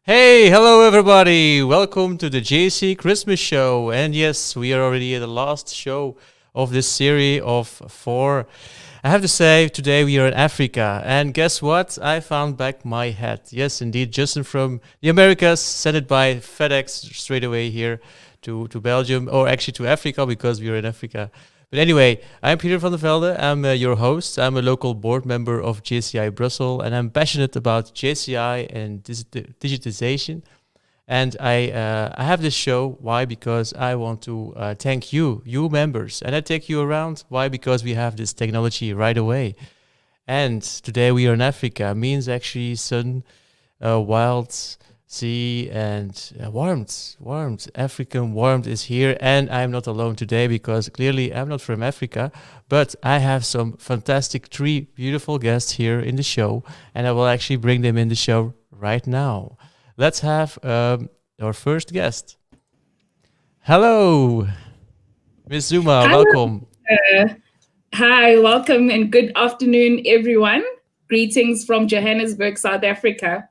Hey, hello everybody. Welcome to the Jaycee Christmas show. And yes, we are already at the last show of this series of four. I have to say, today we are in Africa. And guess what? I found back my hat. Yes, indeed, Justin from the Americas sent it by FedEx straight away here to Belgium, or actually to Africa because we are in Africa. But anyway, I'm Peter van der Velde. I'm your host. I'm a local board member of JCI Brussels, and I'm passionate about JCI and digitization. And I have this show. Why? Because I want to thank you members, and I take you around. Why? Because we have this technology right away. And today we are in Africa. Means actually sun, wild sea, and warmth. Warmth. African warmth is here, and I'm not alone today because clearly I'm not from Africa, but I have some fantastic three beautiful guests here in the show, and I will actually bring them in the show right now. Let's have our first guest. Hello, Miss Zuma. Hello. Welcome. Uh, Hi, welcome and good afternoon, everyone. Greetings from Johannesburg, South Africa.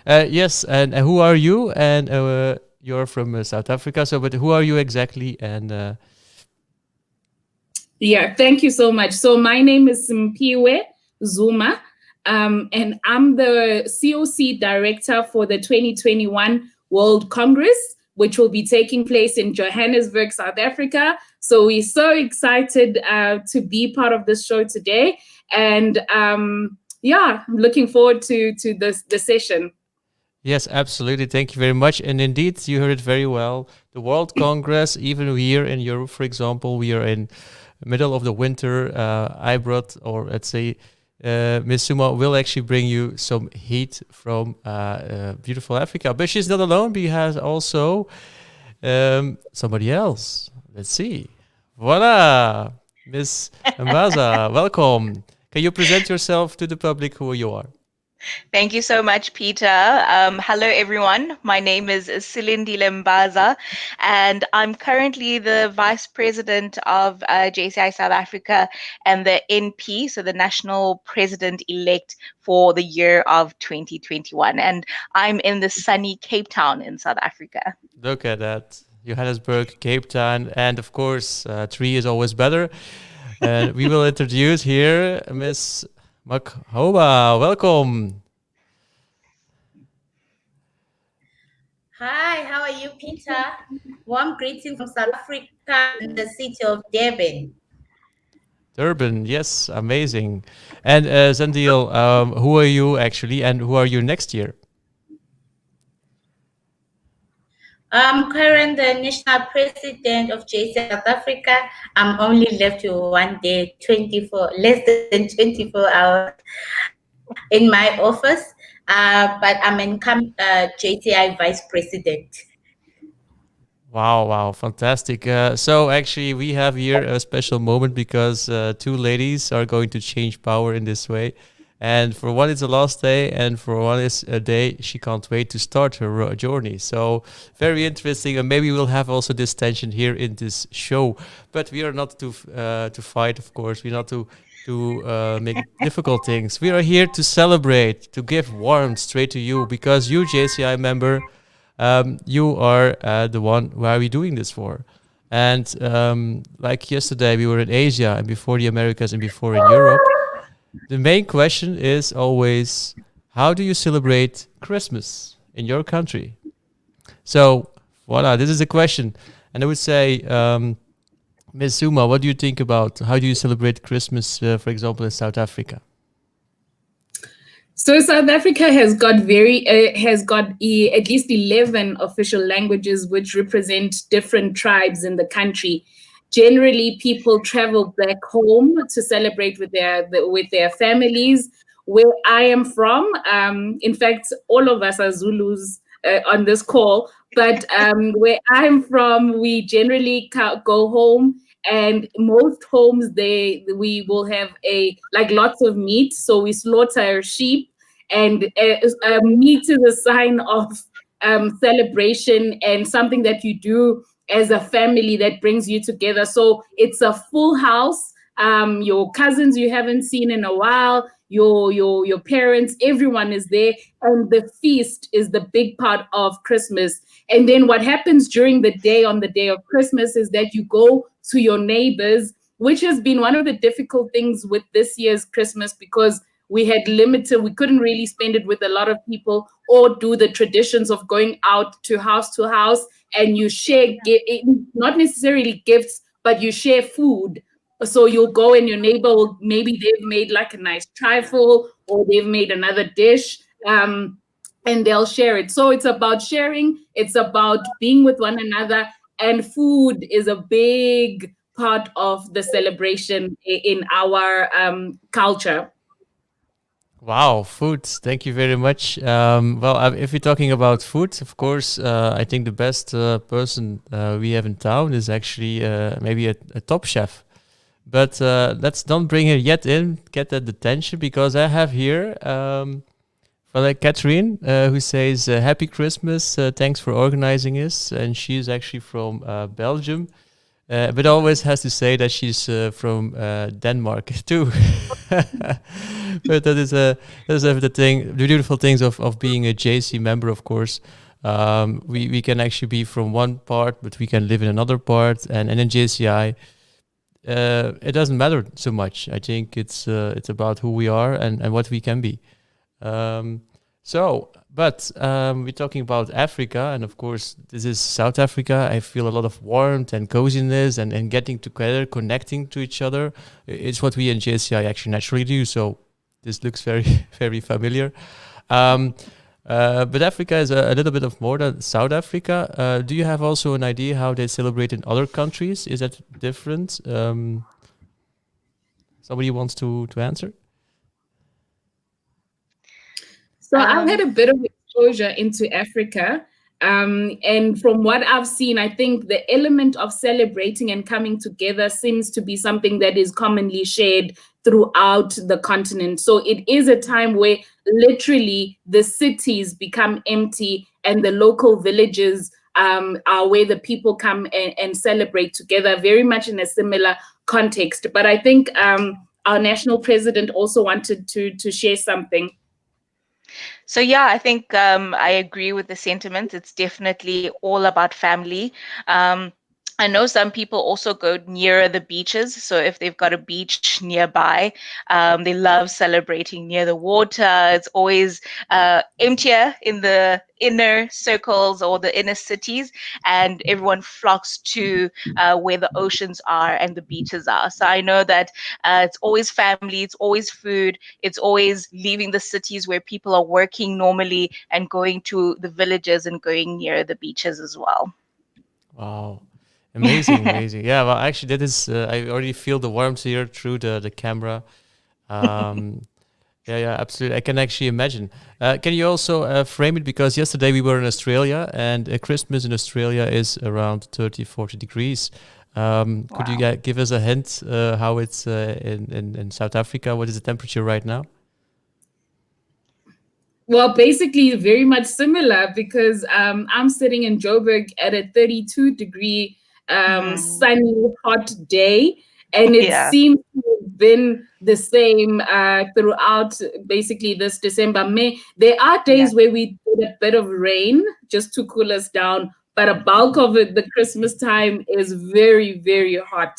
Yes, and who are you? And you're from South Africa. So, but who are you exactly? And Yeah, thank you so much. So my name is Mpiwe Zuma, and I'm the COC director for the 2021 World Congress, which will be taking place in Johannesburg, South Africa. So we're so excited to be part of this show today. And yeah, I'm looking forward to the session. yes, absolutely. Thank you very much. And indeed, you heard it very well. The World Congress, even here in Europe, for example, we are in the middle of the winter. I brought, or let's say, Miss Suma will actually bring you some heat from beautiful Africa. But she's not alone. We have also somebody else. Let's see. Voila, Miss Mbaza, welcome. Can you present yourself to the public who you are? Thank you so much, Peter. Hello, everyone. My name is Zandile Mbaza, and I'm currently the Vice President of JCI South Africa and the NP, so the National President-elect for the year of 2021. And I'm in the sunny Cape Town in South Africa. Look at that. Johannesburg, Cape Town, and of course, three is always better. And we will introduce here Miss Makhoba. Welcome. Hi, how are you, Peter? Warm greetings from South Africa in the city of Durban. Durban, yes, amazing. And Zandile, who are you actually, and who are you next year? I'm currently the national president of JCI South Africa. I'm only left to one day, 24, less than 24 hours in my office, but I'm incoming JCI vice president. Wow, wow, fantastic. So actually, we have here a special moment because two ladies are going to change power in this way. And for one, it's the last day, and for one, it's a day she can't wait to start her journey. So very interesting, and maybe we'll have also this tension here in this show. But we are not to fight, of course. We're not to make difficult things. We are here to celebrate, to give warmth straight to you because you, JCI member, you are the one who are we doing this for. And like yesterday, we were in Asia and before the Americas and before in Europe. The main question is always, how do you celebrate Christmas in your country? So, voila, this is the question. And I would say, Ms. Zuma, what do you think about how do you celebrate Christmas, for example, in South Africa? So South Africa has got at least 11 official languages which represent different tribes in the country. Generally, people travel back home to celebrate with their families. Where I am from, in fact, all of us are Zulus on this call. But where I'm from, we generally go home, and most homes we will have lots of meat. So we slaughter sheep, and meat is a sign of celebration and something that you do as a family that brings you together. So it's a full house. Your cousins you haven't seen in a while, your parents, everyone is there, and the feast is the big part of Christmas. And then what happens during the day, on the day of Christmas, is that you go to your neighbors, which has been one of the difficult things with this year's Christmas, because we had limited, we couldn't really spend it with a lot of people or do the traditions of going out to house, and you share, not necessarily gifts, but you share food. So you'll go and your neighbor will, maybe they've made like a nice trifle or they've made another dish, and they'll share it. So it's about sharing, it's about being with one another, and food is a big part of the celebration in our culture. Wow, food. Thank you very much. Well, if we're talking about food, of course, I think the best person we have in town is actually maybe a top chef. But let's don't bring her yet in, get that attention, because I have here Catherine, who says, Happy Christmas, thanks for organizing this. And she's actually from Belgium. But always has to say that she's from Denmark too. But that's the beautiful things of being a JC member. Of course, we can actually be from one part, but we can live in another part. And in JCI, it doesn't matter so much. I think it's about who we are and what we can be. But we're talking about Africa, and of course, this is South Africa. I feel a lot of warmth and coziness and getting together, connecting to each other. It's what we in JCI actually naturally do, so this looks very, very familiar. But Africa is a little bit of more than South Africa. Do you have also an idea how they celebrate in other countries? Is that different? Somebody wants to answer? So I've had a bit of exposure into Africa. And from what I've seen, I think the element of celebrating and coming together seems to be something that is commonly shared throughout the continent. So it is a time where literally the cities become empty and the local villages are where the people come and celebrate together, very much in a similar context. But I think our national president also wanted to share something. So yeah, I think I agree with the sentiment. It's definitely all about family. I know some people also go nearer the beaches. So if they've got a beach nearby, they love celebrating near the water. It's always emptier in the inner circles or the inner cities, and everyone flocks to where the oceans are and the beaches are. So I know that it's always family, it's always food, it's always leaving the cities where people are working normally and going to the villages and going near the beaches as well. Wow. Amazing, amazing. Yeah, well, actually, that is, I already feel the warmth here through the camera. Yeah, absolutely. I can actually imagine. Can you also frame it? Because yesterday we were in Australia, and Christmas in Australia is around 30, 40 degrees. Could you give us a hint how it's in South Africa? What is the temperature right now? Well, basically very much similar, because I'm sitting in Joburg at a 32-degree sunny, hot day, and it seems to have been the same throughout basically this December. There are days where we get a bit of rain just to cool us down, but a bulk of it, the Christmas time, is very, very hot.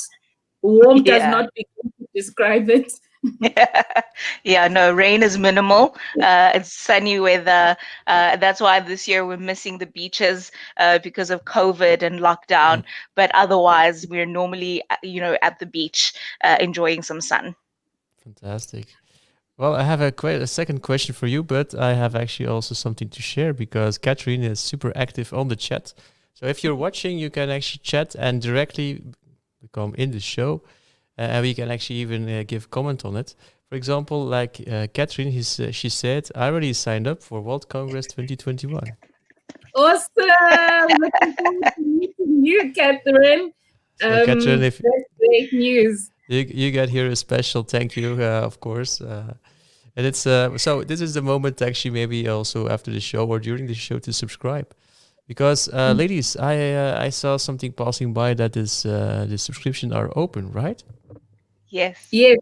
Warm does not begin to describe it. Yeah, no, rain is minimal. It's sunny weather. That's why this year we're missing the beaches because of COVID and lockdown. But otherwise, we're normally, at the beach enjoying some sun. Fantastic. Well, I have a second question for you, but I have actually also something to share, because Catherine is super active on the chat. So if you're watching, you can actually chat and directly become in the show. And we can actually even give comment on it. For example, like Catherine, she said, I already signed up for World Congress 2021. Awesome! Looking forward to meeting you, Catherine. So Catherine, that's great news. You get here a special thank you, of course. And it's so this is the moment, actually, maybe also after the show or during the show, to subscribe. Because, ladies, I saw something passing by that is the subscription are open, right? Yes. Yes.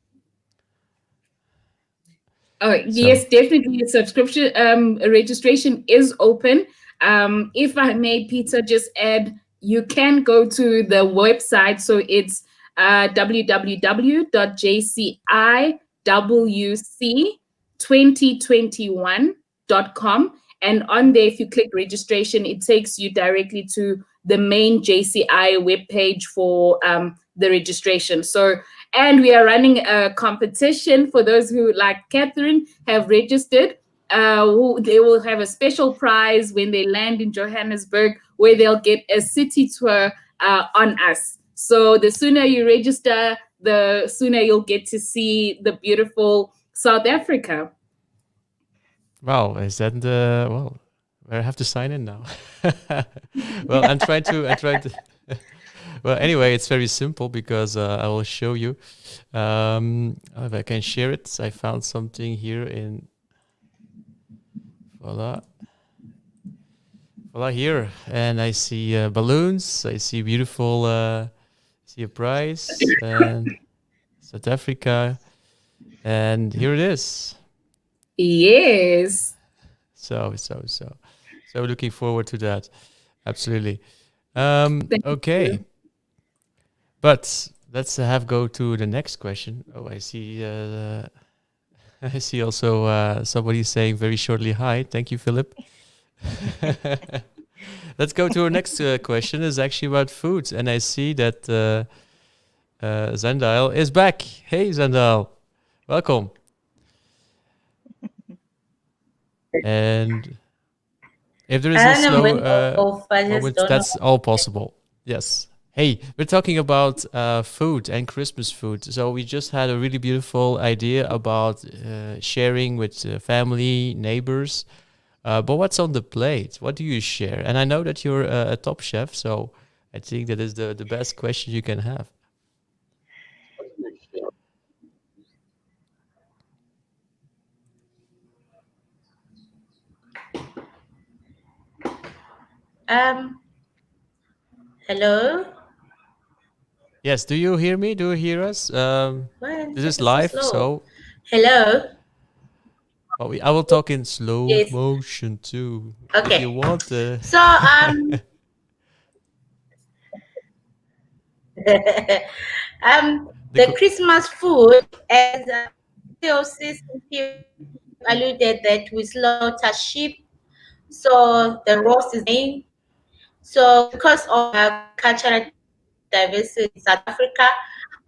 Oh, yes, definitely. The subscription registration is open. If I may, Peter, just add, you can go to the website. So it's www.jciwc2021.com. And on there, if you click registration, it takes you directly to the main JCI webpage for the registration. So, and we are running a competition for those who, like Catherine, have registered. They will have a special prize when they land in Johannesburg, where they'll get a city tour on us. So the sooner you register, the sooner you'll get to see the beautiful South Africa. Wow, is that the well? I have to sign in now. Well, I'm trying to. Well, anyway, it's very simple because I will show you. If I can share it, I found something here in. Voila. Voila here, and I see balloons. I see beautiful. See a prize and South Africa, and here it is. Yes. So looking forward to that. Absolutely. Okay. But let's go to the next question. Oh, I see. I see also somebody saying very shortly hi. Thank you, Philip. Let's go to our next question. Is actually about food, and I see that Zandile is back. Hey, Zandile, welcome. And if there is a slow moment, that's all possible. Yes. Hey, we're talking about food and Christmas food. So we just had a really beautiful idea about sharing with family, neighbors. But what's on the plate? What do you share? And I know that you're a top chef, so I think that is the best question you can have. Hello? Yes, do you hear me? Do you hear us? This is live, so... Hello? Oh, I will talk in slow motion too. Okay. If you want to... So, the Christmas food, as alluded that we slaughter sheep, so the roast is main. So because of our cultural diversity in South Africa,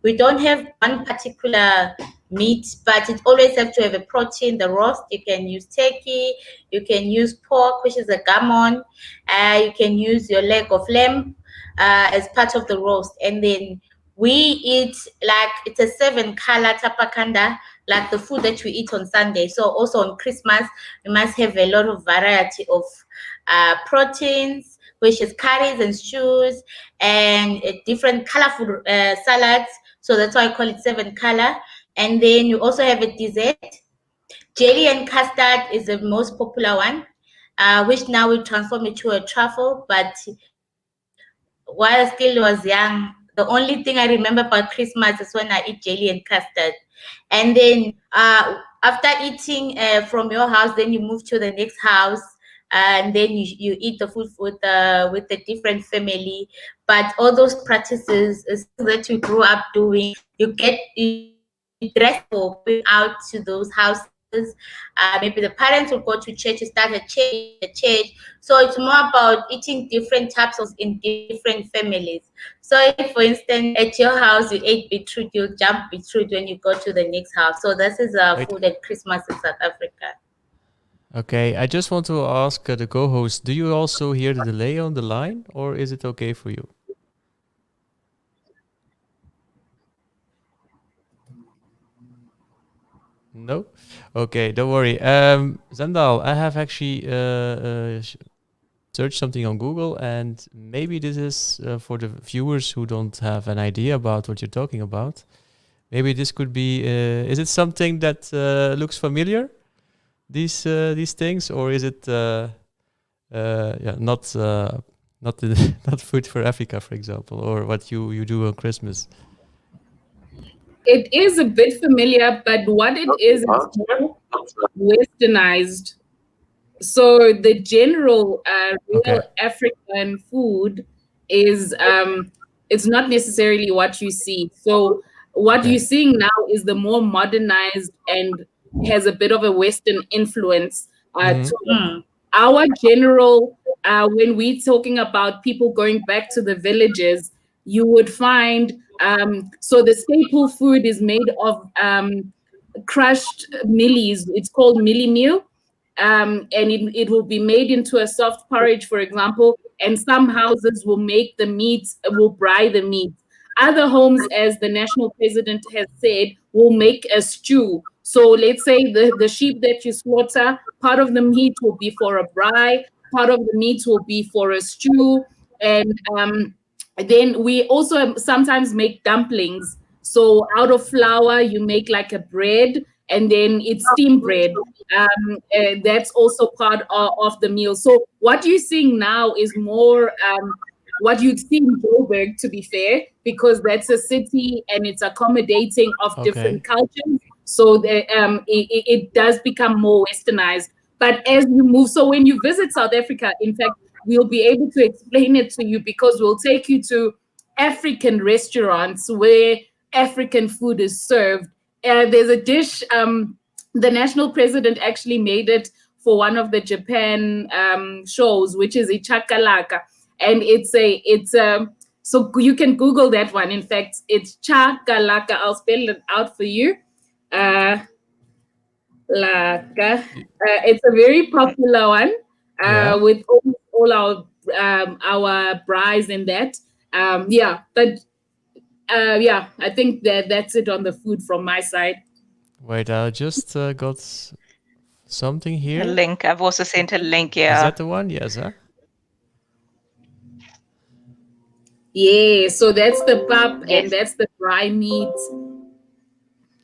we don't have one particular meat, but it always have to have a protein. The roast, you can use turkey, you can use pork, which is a gammon, you can use your leg of lamb as part of the roast. And then we eat like it's a 7-color tapakanda, like the food that we eat on Sunday. So also on Christmas, we must have a lot of variety of proteins, which is curries and stews and different colorful salads. So that's why I call it 7-color. And then you also have a dessert. Jelly and custard is the most popular one, which now we transform it to a truffle. But while I still was young, the only thing I remember about Christmas is when I eat jelly and custard. And then after eating from your house, then you move to the next house. And then you eat the food with a different family. But all those practices is that you grew up doing. You dress for going out to those houses. Maybe the parents will go to church to start a church. So it's more about eating different types of in different families. So if, for instance, at your house you ate beetroot, you jump beetroot when you go to the next house. So this is food at Christmas in South Africa. Okay, I just want to ask the co-host, do you also hear the delay on the line, or is it okay for you? No? Okay, don't worry. Zandile, I have actually searched something on Google, and maybe this is for the viewers who don't have an idea about what you're talking about. Maybe this could be, is it something that looks familiar? These things, or is it not not food for Africa, for example, or what you do on Christmas? It is a bit familiar, but what it is westernized. So the general real Okay. African food is it's not necessarily what you see. So what Okay. you're seeing now is the more modernized and has a bit of a Western influence Mm-hmm. to it. Our general, when we're talking about people going back to the villages, you would find so the staple food is made of crushed millies. It's called millie meal, and it will be made into a soft porridge, for example. And some houses will make the meat, will braai the meat. Other homes, as the national president has said, will make a stew. So let's say the sheep that you slaughter, part of the meat will be for a braai, part of the meat will be for a stew, and then we also sometimes make dumplings. So out of flour, you make like a bread, and then it's steamed bread. That's also part of the meal. So what you're seeing now is more what you'd see in Joburg, to be fair, because that's a city and it's accommodating of Okay. different cultures. So it does become more westernized. But as you move, so when you visit South Africa, in fact, we'll be able to explain it to you because we'll take you to African restaurants where African food is served. There's a dish, the national president actually made it for one of the Japan shows, which is ichakalaka. And so you can Google that one. In fact, it's chakalaka. I'll spell it out for you. Uh, Laka. It's a very popular one Yeah. with all our brides and that. Yeah, but yeah, I think that's it on the food from my side. Wait, I just got something A here. link. I've also sent a link. Is Yeah. that the one? Yes, huh? Yeah, so that's the pap and Yes. that's the dry meat.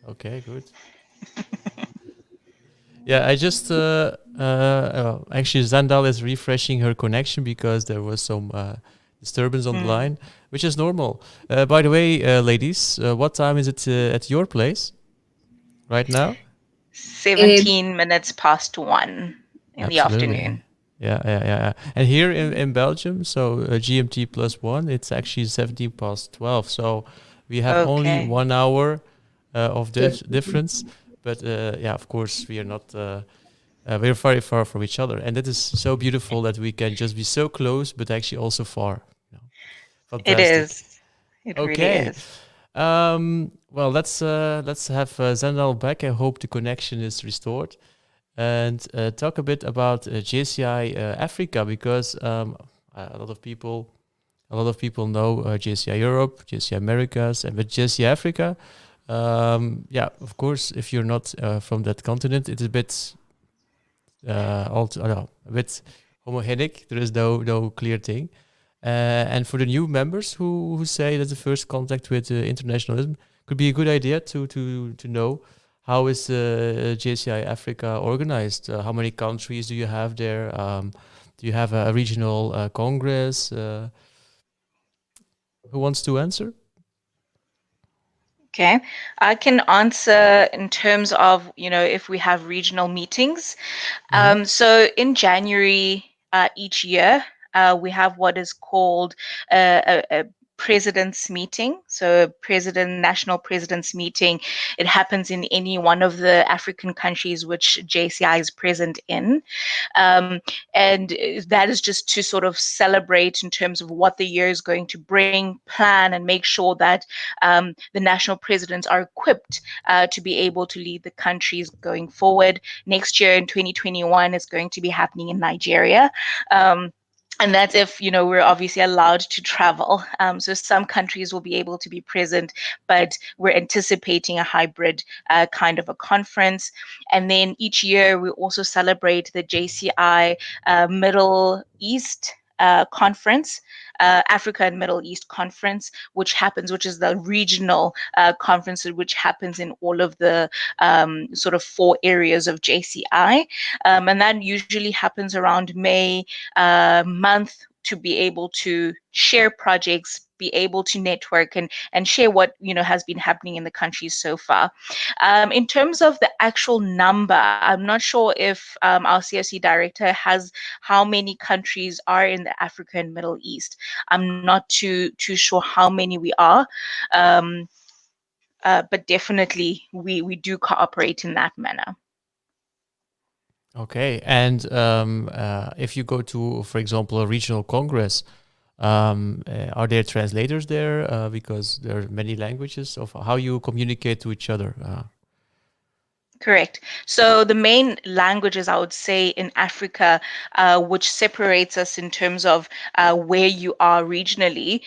Okay, good. Yeah, I just actually Zandile is refreshing her connection because there was some disturbance on the line, which is normal. By the way, ladies, what time is it at your place right now? 17 minutes past 1 in the Absolutely. afternoon. Yeah. And here in Belgium, so GMT +1, it's actually 17 past 12. So we have only Okay. 1 hour of Yes. difference. But yeah, of course, we are not. We're very far from each other, and it is so beautiful that we can just be so close, but actually also far. You know, It fantastic. is. It really Okay. is. Well, let's have Zandal back. I hope the connection is restored, and talk a bit about JCI Africa because a lot of people know JCI Europe, JCI Americas, and with JCI Africa. Yeah, of course, if you're not from that continent, it's a bit a bit homogenic. There is no clear thing. And for the new members who say that the first contact with internationalism could be a good idea to know how is JCI Africa organized? How many countries do you have there? Do you have a regional congress? Who wants to answer? Okay. I can answer in terms of, if we have regional meetings. Mhm. So in January each year, we have what is called a president's meeting. So national president's meeting. It happens in any one of the African countries which JCI is present in. And that is just to sort of celebrate in terms of what the year is going to bring, plan, and make sure that the national presidents are equipped to be able to lead the countries going forward. Next year in 2021 is going to be happening in Nigeria. And that's if, we're obviously allowed to travel. So some countries will be able to be present, but we're anticipating a hybrid kind of a conference. And then each year we also celebrate the JCI Middle East conference, Africa and Middle East conference, which is the regional conference, which happens in all of the sort of 4 areas of JCI. And that usually happens around May month to be able to share projects, be able to network and share what has been happening in the country so far. In terms of the actual number, I'm not sure if our CSC director has how many countries are in the Africa and Middle East. I'm not too sure how many we are, but definitely we do cooperate in that manner. Okay, and if you go to, for example, a regional congress, are there translators there? Because there are many languages of how you communicate to each other. Correct. So the main languages I would say in Africa, which separates us in terms of where you are regionally,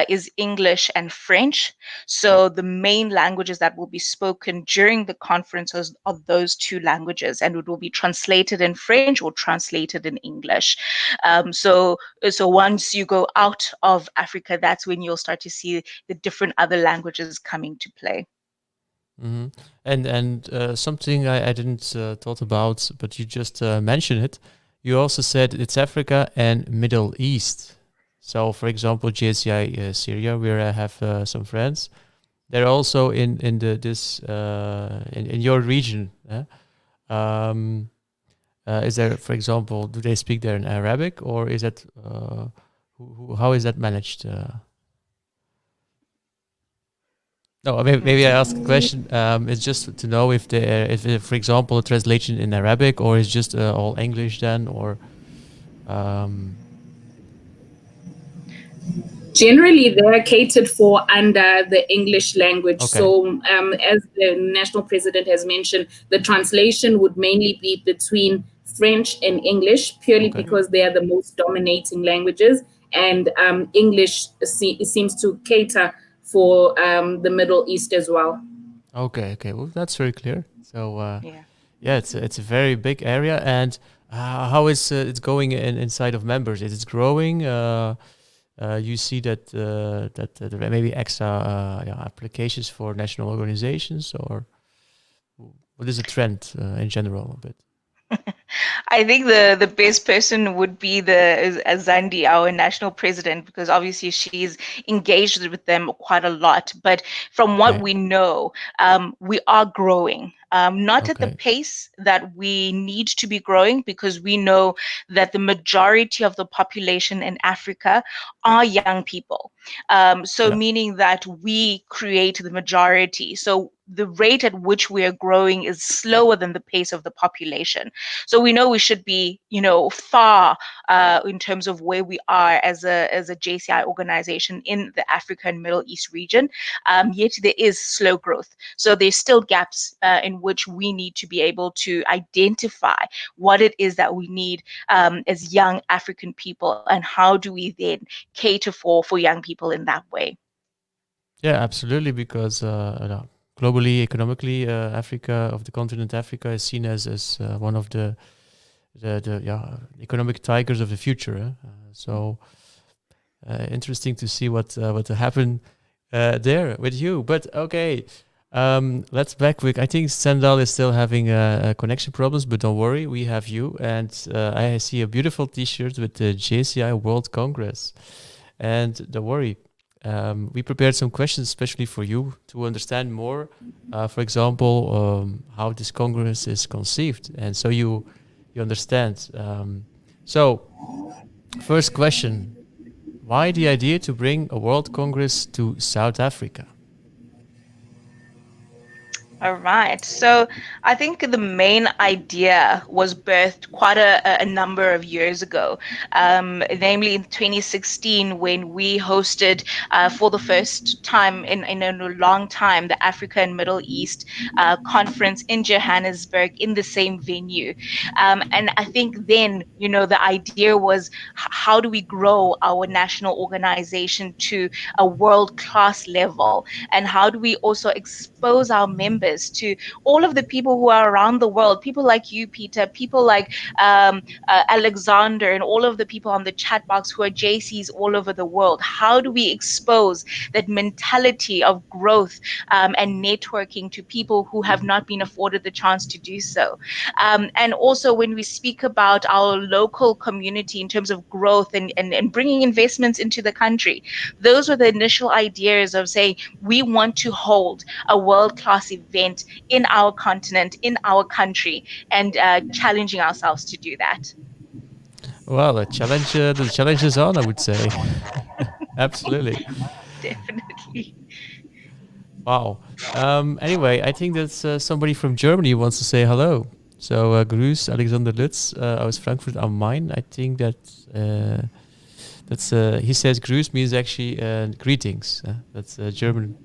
is English and French. So the main languages that will be spoken during the conferences are those two languages, and it will be translated in French or translated in English. So once you go out of Africa, that's when you'll start to see the different other languages coming to play. Mm-hmm. And something I didn't thought about, but you just mentioned it. You also said it's Africa and Middle East. So, for example, JCI Syria, where I have some friends, they're also in in your region. Is there, for example, do they speak there in Arabic, or is that how is that managed? No, maybe I ask a question. It's just to know if for example, a translation in Arabic, or is just all English then, or. Generally, they're catered for under the English language. Okay. So, as the national president has mentioned, the translation would mainly be between French and English, purely because they are the most dominating languages, and English seems to cater for the Middle East as well. Okay. Well, that's very clear. So, yeah, it's a very big area, and how is it's going inside of members? Is it growing? You see that there may be extra applications for national organizations, or what is the trend in general a bit? I think the best person would be the Zandile, our national president, because obviously she's engaged with them quite a lot. But from what we know, we are growing. Not at the pace that we need to be growing, because we know that the majority of the population in Africa are young people. So meaning that we create the majority. So the rate at which we are growing is slower than the pace of the population. So we know we should be, far in terms of where we are as a JCI organization in the Africa and Middle East region. Yet there is slow growth. So there's still gaps in which we need to be able to identify what it is that we need as young African people, and how do we then cater for young people in that way. Yeah, absolutely, because globally, economically, Africa, of the continent Africa, is seen as one of the economic tigers of the future. So interesting to see what will happen there with you. But okay, let's back quick. I think Zandile is still having connection problems, but don't worry, we have you. And I see a beautiful T-shirt with the JCI World Congress. And don't worry, we prepared some questions especially for you to understand more, for example, how this Congress is conceived, and so you understand. So, first question, why the idea to bring a World Congress to South Africa? All right. So I think the main idea was birthed quite a number of years ago, namely in 2016, when we hosted for the first time in a long time the Africa and Middle East conference in Johannesburg in the same venue. And I think then, the idea was, how do we grow our national organization to a world-class level? And how do we also expose our members purpose to all of the people who are around the world, people like you, Peter, people like Alexander, and all of the people on the chat box who are Jaycees all over the world? How do we expose that mentality of growth and networking to people who have not been afforded the chance to do so? And also, when we speak about our local community in terms of growth and bringing investments into the country, those were the initial ideas of saying we want to hold a world-class event in our continent, in our country, and challenging ourselves to do that. Well, the challenge is on, I would say. Absolutely. Definitely. Wow. Anyway, I think that's somebody from Germany who wants to say hello. So, Grüß, Alexander Lutz aus Frankfurt am Main. I think that's he says Grüß means actually greetings. That's German.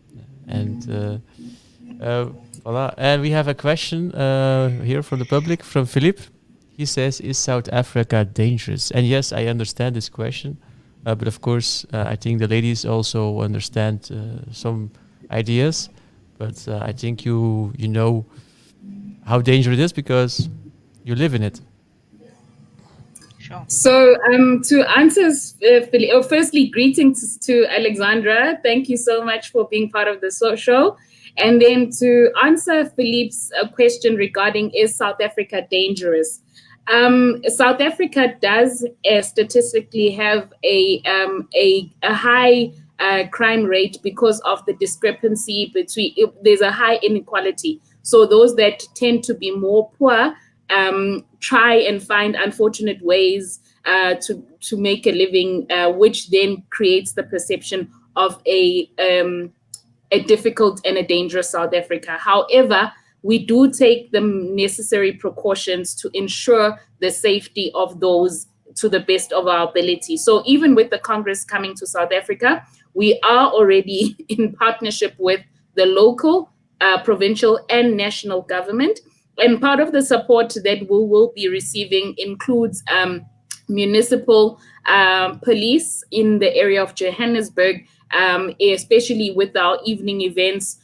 And voila. And we have a question here from the public, from Philippe. He says, is South Africa dangerous? And yes, I understand this question. But of course, I think the ladies also understand some ideas. But I think you know how dangerous it is because you live in it. Sure. So to answer, firstly, greetings to Alexandra. Thank you so much for being part of the show. And then to answer Philippe's question regarding, is South Africa dangerous? South Africa does statistically have a high crime rate because of the discrepancy between, there's a high inequality. So those that tend to be more poor try and find unfortunate ways to make a living, which then creates the perception of a difficult and a dangerous South Africa. However, we do take the necessary precautions to ensure the safety of those to the best of our ability. So even with the Congress coming to South Africa, we are already in partnership with the local, provincial, and national government. And part of the support that we will be receiving includes municipal police in the area of Johannesburg, especially with our evening events,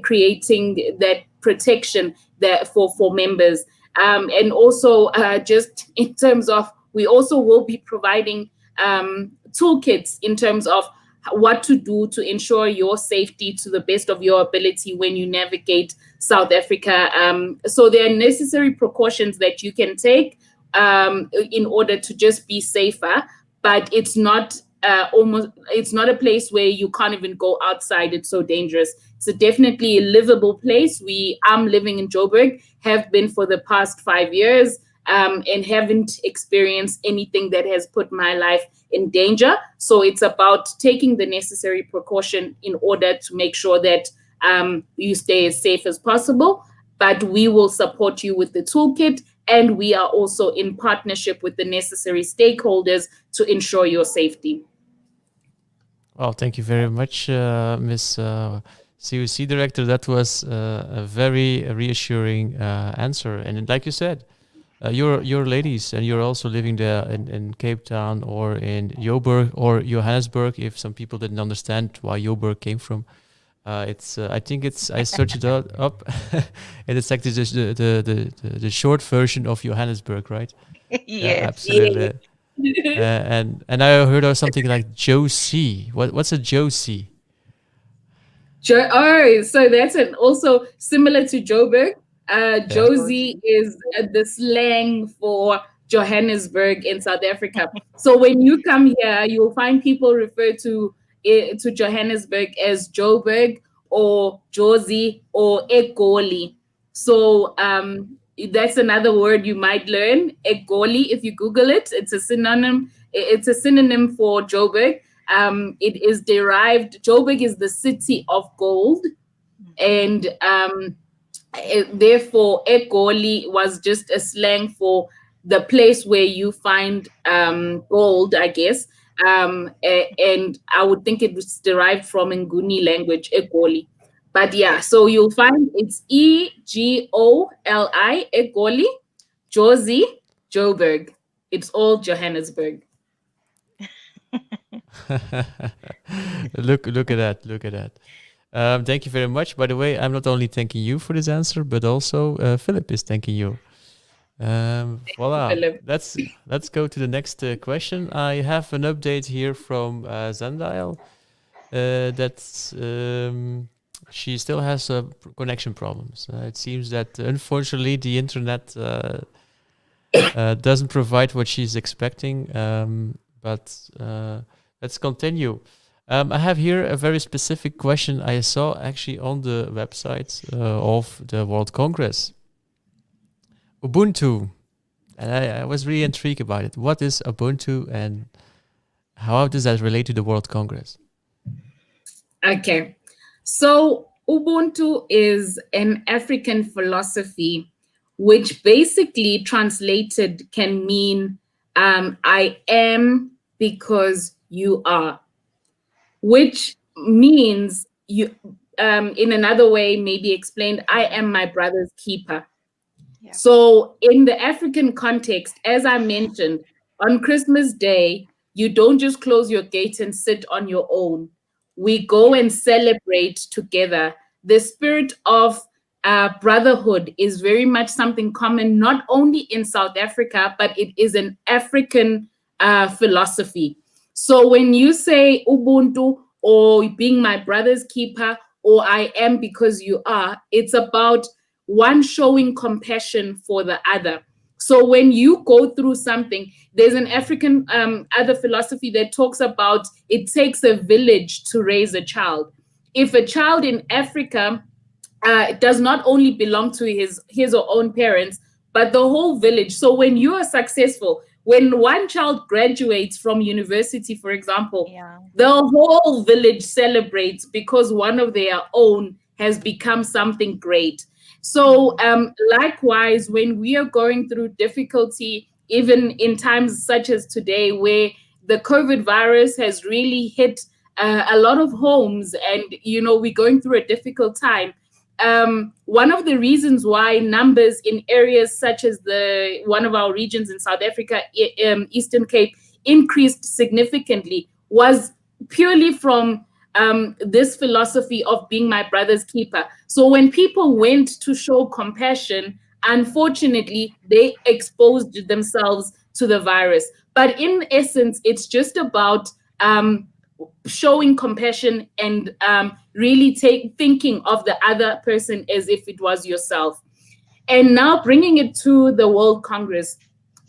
creating that protection that for members. And also just in terms of, we also will be providing toolkits in terms of what to do to ensure your safety to the best of your ability when you navigate South Africa. So there are necessary precautions that you can take in order to just be safer, but it's not it's not a place where you can't even go outside. It's so dangerous. It's definitely a livable place. I'm living in Joburg, have been for the past 5 years, and haven't experienced anything that has put my life in danger. So it's about taking the necessary precaution in order to make sure that you stay as safe as possible. But we will support you with the toolkit, and we are also in partnership with the necessary stakeholders to ensure your safety. Well, thank you very much, Ms. COC Director. That was a very reassuring answer. And like you said, you're ladies, and you're also living there in Cape Town or in Joburg or Johannesburg. If some people didn't understand why Joburg came from, it's I think it's I searched it up, and it's actually just the short version of Johannesburg, right? Yes. Yeah, absolutely. And I heard of something like Jaycee. What's a Jaycee? Oh, so that's also similar to Joburg. Josie is the slang for Johannesburg in South Africa. So when you come here, you'll find people refer to Johannesburg as Joburg or Josie or Egoli. So that's another word you might learn, Egoli. If you Google it, it's a synonym. It's a synonym for Joburg. It is derived. Joburg is the city of gold, and therefore Egoli was just a slang for the place where you find gold, I guess. And I would think it was derived from Nguni language, Egoli. But yeah, so you'll find it's Egoli, Egoli, Josie, Joburg. It's all Johannesburg. Look at that. Thank you very much. By the way, I'm not only thanking you for this answer, but also Philip is thanking you. Voila. Philip. Let's go to the next question. I have an update here from Zandile that she still has connection problems. It seems that unfortunately the internet doesn't provide what she's expecting. But let's continue. I have here a very specific question I saw actually on the website of the World Congress. Ubuntu. And I was really intrigued about it. What is Ubuntu and how does that relate to the World Congress? Okay. So Ubuntu is an African philosophy which basically translated can mean I am because you are, which means you, in another way, maybe explained, I am my brother's keeper. Yeah. So in the African context, as I mentioned, on Christmas Day, you don't just close your gate and sit on your own. We go and celebrate together. The spirit of brotherhood is very much something common, not only in South Africa, but it is an African philosophy. So when you say Ubuntu or being my brother's keeper or I am because you are, it's about one showing compassion for the other. So when you go through something, there's an African other philosophy that talks about it takes a village to raise a child. If a child in Africa does not only belong to his or own parents, but the whole village. So when you are successful, when one child graduates from university, for example, the whole village celebrates because one of their own has become something great. So likewise, when we are going through difficulty, even in times such as today, where the COVID virus has really hit a lot of homes and, we're going through a difficult time, one of the reasons why numbers in areas such as one of our regions in South Africa, Eastern Cape, increased significantly was purely from this philosophy of being my brother's keeper. So when people went to show compassion, unfortunately, they exposed themselves to the virus. But in essence, it's just about showing compassion and really thinking of the other person as if it was yourself. And now bringing it to the World Congress.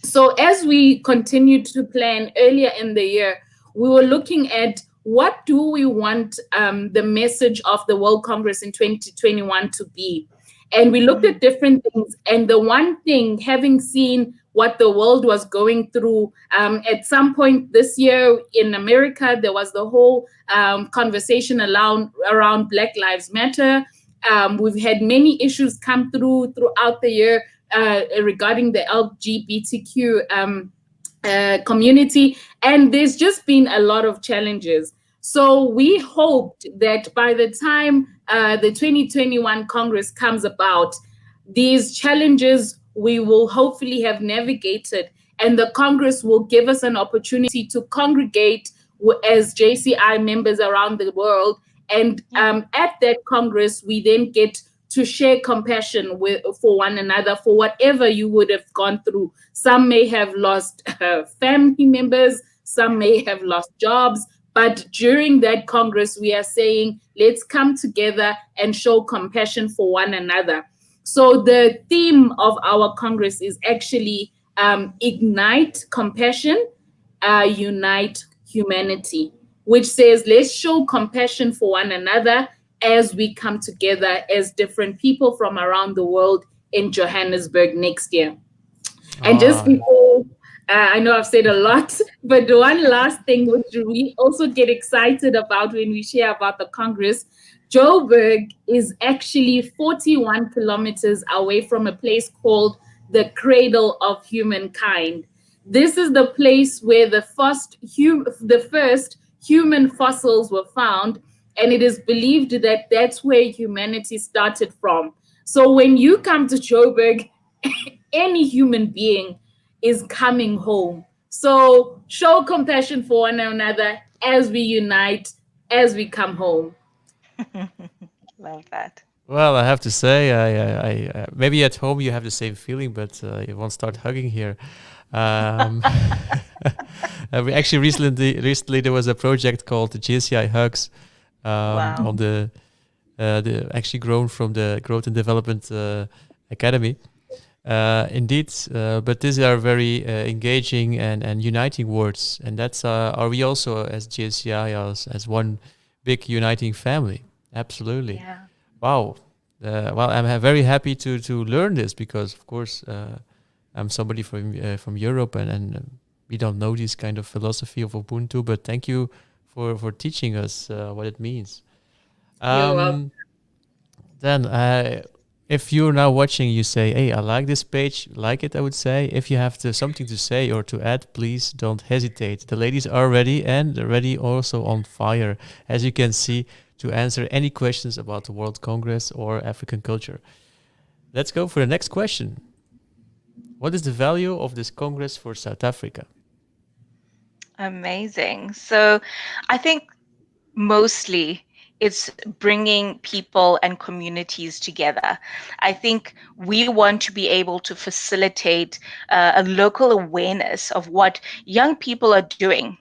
So as we continued to plan earlier in the year, we were looking at what do we want the message of the World Congress in 2021 to be? And we looked at different things. And the one thing, having seen what the world was going through, at some point this year in America, there was the whole conversation around Black Lives Matter. We've had many issues come throughout the year regarding the LGBTQ community. And there's just been a lot of challenges. So we hoped that by the time the 2021 Congress comes about, these challenges we will hopefully have navigated, and the Congress will give us an opportunity to congregate as JCI members around the world. And at that Congress, we then get to share compassion for one another for whatever you would have gone through. Some may have lost family members, some may have lost jobs, but during that Congress, we are saying, let's come together and show compassion for one another. So the theme of our Congress is actually Ignite Compassion, Unite Humanity, which says, let's show compassion for one another as we come together as different people from around the world in Johannesburg next year. And just before, I know I've said a lot, but one last thing which we also get excited about when we share about the Congress, Joburg is actually 41 kilometers away from a place called the Cradle of Humankind. This is the place where the first human fossils were found, and it is believed that that's where humanity started from. So when you come to Joburg, any human being is coming home. So show compassion for one another as we unite, as we come home. Love that. Well, I have to say, maybe at home you have the same feeling, but you won't start hugging here. Um, we actually recently there was a project called the JCI Hugs Wow. on the actually grown from the Growth and Development Academy. Indeed, but these are very engaging and uniting words, and that's are we also as JCI as one big uniting family? Absolutely. Yeah. Wow. Well, I'm very happy to learn this because, of course, I'm somebody from Europe and we don't know this kind of philosophy of Ubuntu. But thank you for teaching us what it means. You're welcome. Then, if you're now watching, you say, "Hey, I like this page, like it." I would say, if you have something to say or to add, please don't hesitate. The ladies are ready and they're ready also on fire, as you can see, to answer any questions about the World Congress or African culture. Let's go for the next question. What is the value of this Congress for South Africa? Amazing. So I think mostly it's bringing people and communities together. I think we want to be able to facilitate a local awareness of what young people are doing,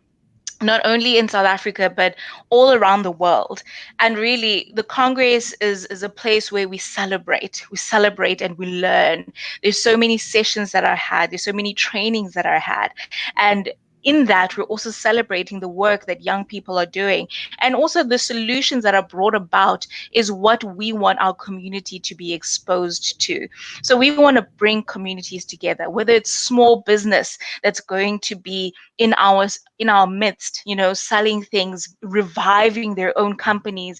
not only in South Africa, but all around the world. And really, the Congress is a place where we celebrate and we learn. There's so many sessions that are had, there's so many trainings that are had. And in that, we're also celebrating the work that young people are doing. And also the solutions that are brought about is what we want our community to be exposed to. So we want to bring communities together, whether it's small business that's going to be in our midst, selling things, reviving their own companies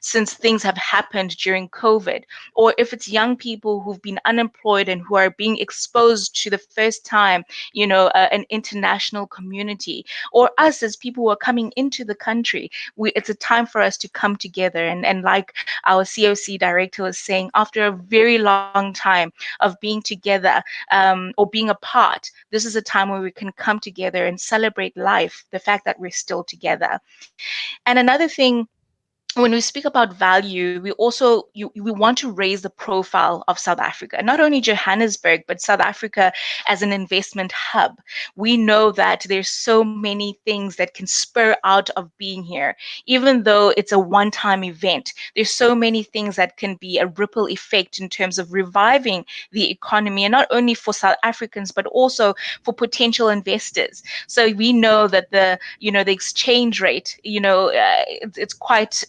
since things have happened during COVID, or if it's young people who've been unemployed and who are being exposed to the first time, an international community, or us as people who are coming into the country. It's a time for us to come together, and like our COC director was saying, after a very long time of being together or being apart, this is a time where we can come together and celebrate life, the fact that we're still together. And another thing, when we speak about value, we want to raise the profile of South Africa, not only Johannesburg, but South Africa as an investment hub. We know that there's so many things that can spur out of being here, even though it's a one-time event. There's so many things that can be a ripple effect in terms of reviving the economy, and not only for South Africans, but also for potential investors. So we know that the exchange rate, it's quite,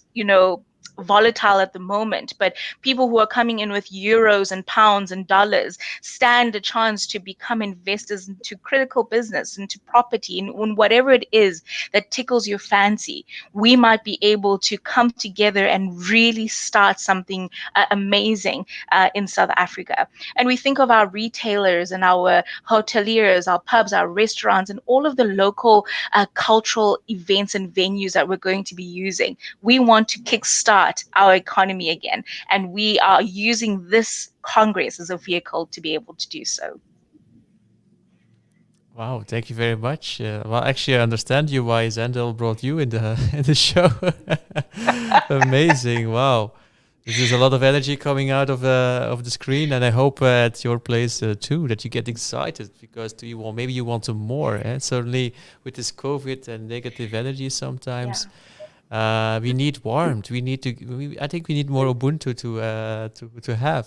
volatile at the moment, but people who are coming in with euros and pounds and dollars stand a chance to become investors into critical business, into property, in whatever it is that tickles your fancy. We might be able to come together and really start something amazing in South Africa. And we think of our retailers and our hoteliers, our pubs, our restaurants, and all of the local cultural events and venues that we're going to be using. We want to kickstart our economy again, and we are using this Congress as a vehicle to be able to do so. Wow, thank you very much. Well, actually, I understand you why Zandile brought you in the in the show. Amazing! Wow, this is a lot of energy coming out of the screen, and I hope at your place too that you get excited because maybe you want some more. Certainly, with this COVID and negative energy, sometimes. Yeah. We need warmth. I think we need more Ubuntu to have.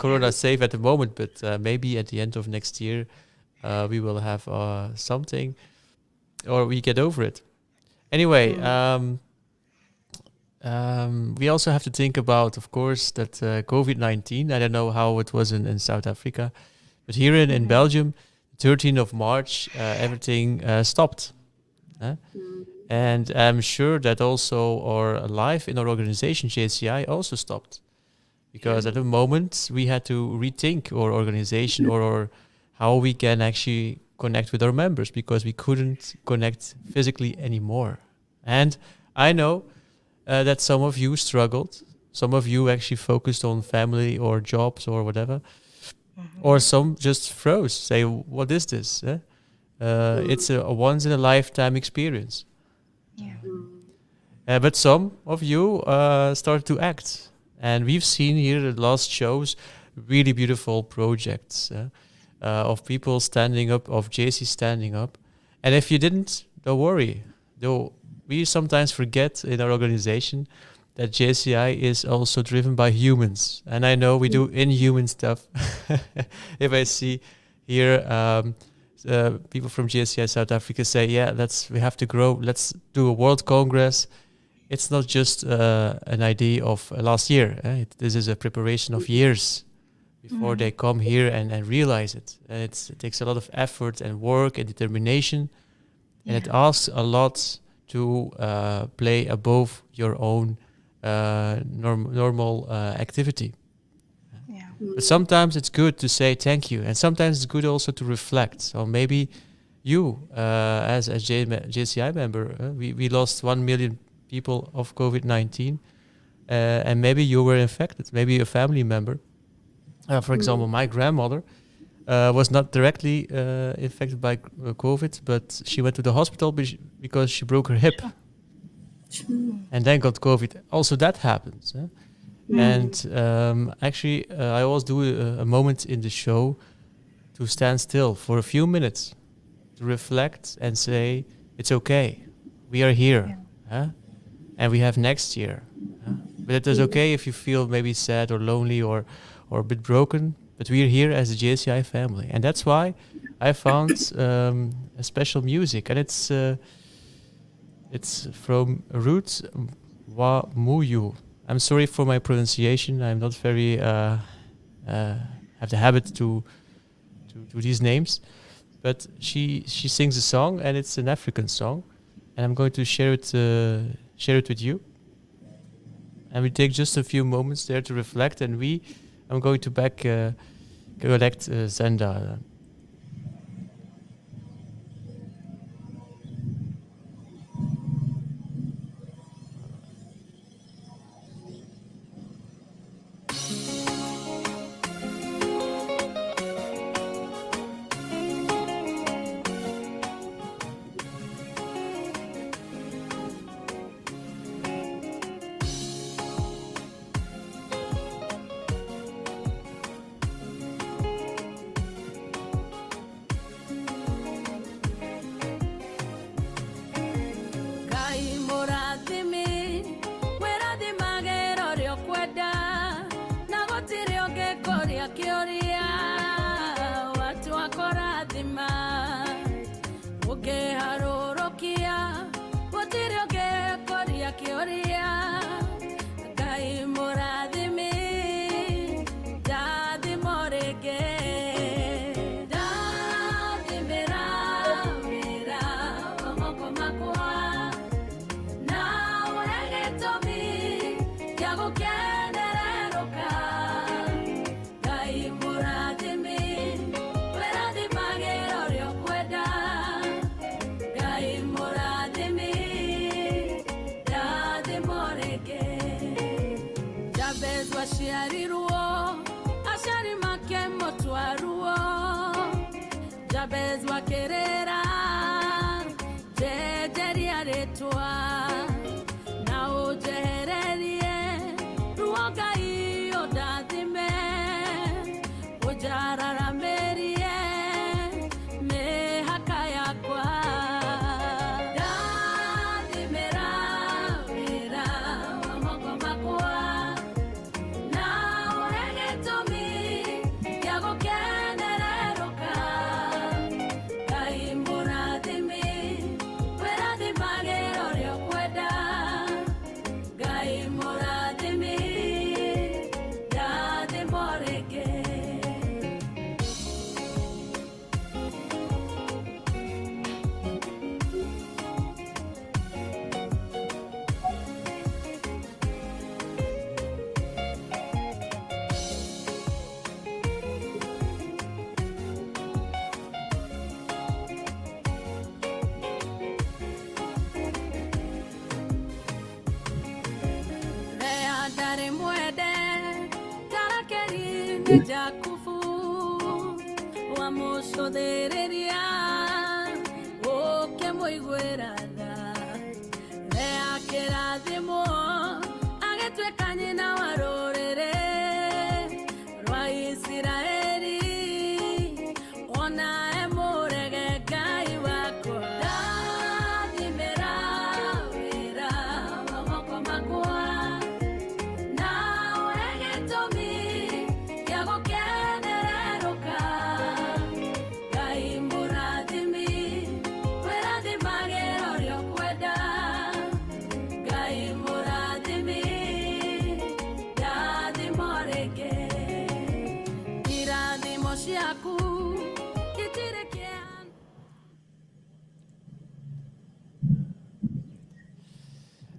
Corona is safe at the moment, but maybe at the end of next year, we will have something, or we get over it. Anyway, we also have to think about, of course, that COVID-19. I don't know how it was in South Africa, but here in Belgium, 13th of March, everything stopped. And I'm sure that also our life in our organization, JCI, also stopped. Because at the moment, we had to rethink our organization or how we can actually connect with our members because we couldn't connect physically anymore. And I know that some of you struggled. Some of you actually focused on family or jobs or whatever. Or some just froze, say, what is this? It's a once-in-a-lifetime experience. Yeah. But some of you started to act. And we've seen here the last shows really beautiful projects of people standing up, of Jaycee standing up. And if you didn't, don't worry. Though we sometimes forget in our organization that JCI is also driven by humans. And I know we do inhuman stuff. If I see here people from JCI South Africa say, yeah, we have to grow. Let's do a World Congress. It's not just an idea of last year. This is a preparation of years before they come here and realize it. It takes a lot of effort and work and determination. And it asks a lot to play above your own normal activity. Yeah. But sometimes it's good to say thank you. And sometimes it's good also to reflect. So maybe you, as a JCI member, we lost 1 million people of COVID-19. And maybe you were infected, maybe a family member. For example, my grandmother was not directly infected by COVID, but she went to the hospital because she broke her hip. And then got COVID. Also, that happens. And actually, I always do a moment in the show to stand still for a few minutes, to reflect and say, it's okay. We are here. And we have next year. But it is okay if you feel maybe sad or lonely or a bit broken. But we are here as a JCI family. And that's why I found a special music. And it's from Roots Wa Muyu. I'm sorry for my pronunciation. I'm not very have the habit to these names, but she sings a song and it's an African song, and I'm going to share it with you. And we take just a few moments there to reflect, and I'm going to collect Zandile. Jakufu wa mushodereria o que muy guerada rea que era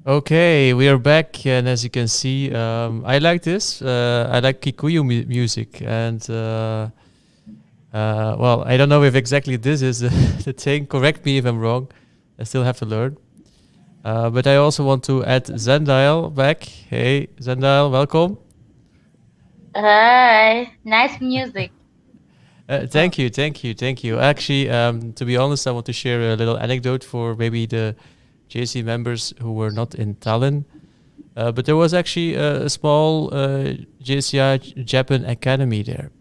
Okay, we are back, and as you can see, I like this. I like Kikuyu music, and well, I don't know if exactly this is the thing. Correct me if I'm wrong. I still have to learn. But I also want to add Zandile back. Hey, Zandile, welcome. Hi, nice music. Thank you, thank you, thank you. Actually, to be honest, I want to share a little anecdote for maybe the JC members who were not in Tallinn. But there was actually a small JCI Japan Academy there.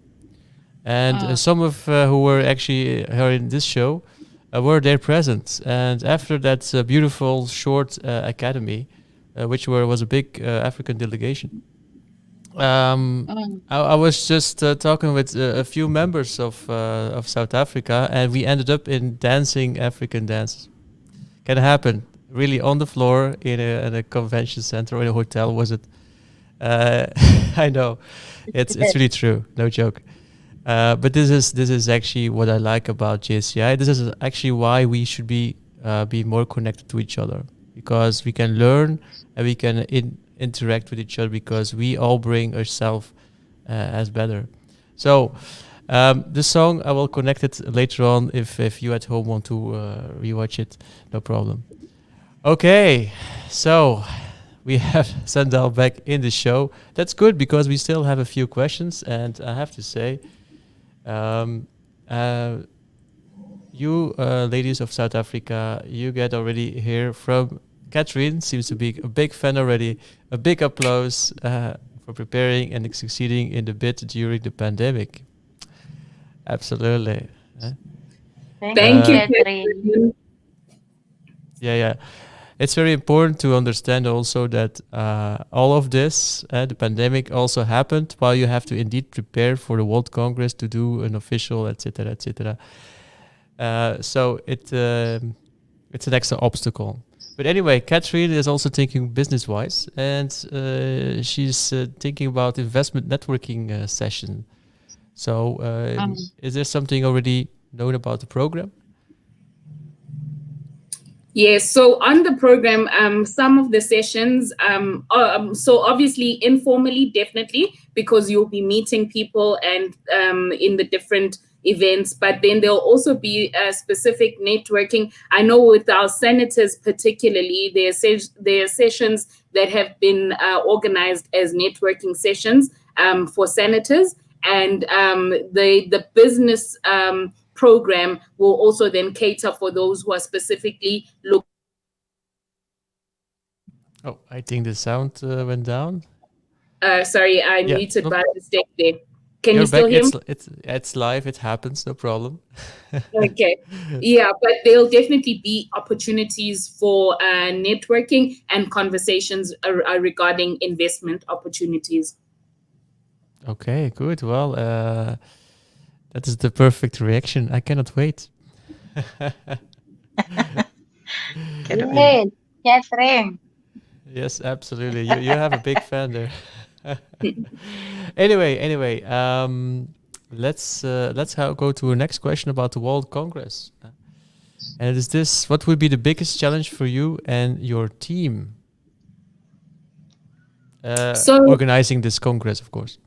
And some of who were actually here in this show were there present. And after that beautiful short academy, which was a big African delegation, I was just talking with a few members of South Africa, and we ended up in dancing African dances. Can happen, really, on the floor in a convention center or in a hotel. Was it? I know, it's really true. No joke. But this is actually what I like about JCI. This is actually why we should be more connected to each other, because we can learn and we can interact with each other, because we all bring ourselves as better. So this song, I will connect it later on if you at home want to rewatch it, no problem. Okay, so we have Zandile back in the show. That's good, because we still have a few questions, and I have to say, you ladies of South Africa, you get already hear from Catherine, seems to be a big fan already. A big applause for preparing and succeeding in the bid during the pandemic. Absolutely. Thank you, Catherine. Catherine. Yeah. It's very important to understand also that all of this, the pandemic, also happened while you have to indeed prepare for the World Congress to do an official, etc., etc. So it's an extra obstacle. But anyway, Catherine is also thinking business-wise, and she's thinking about investment networking session. So is there something already known about the program? Yes, so on the program, some of the sessions, so obviously informally, definitely, because you'll be meeting people and in the different events, but then there'll also be specific networking. I know with our senators particularly, there are sessions that have been organized as networking sessions for senators, and the business program will also then cater for those who are specifically looking. Oh, I think the sound went down. Sorry, I muted by mistake there. Can you still hear me? It's live. It happens. No problem. Okay. Yeah, but there'll definitely be opportunities for networking and conversations regarding investment opportunities. Okay, good. Well, that is the perfect reaction. I cannot wait. Hey, Catherine. Yes, absolutely. You have a big fan there. Anyway, let's go to our next question about the World Congress. And is this, what would be the biggest challenge for you and your team? Organizing this Congress, of course.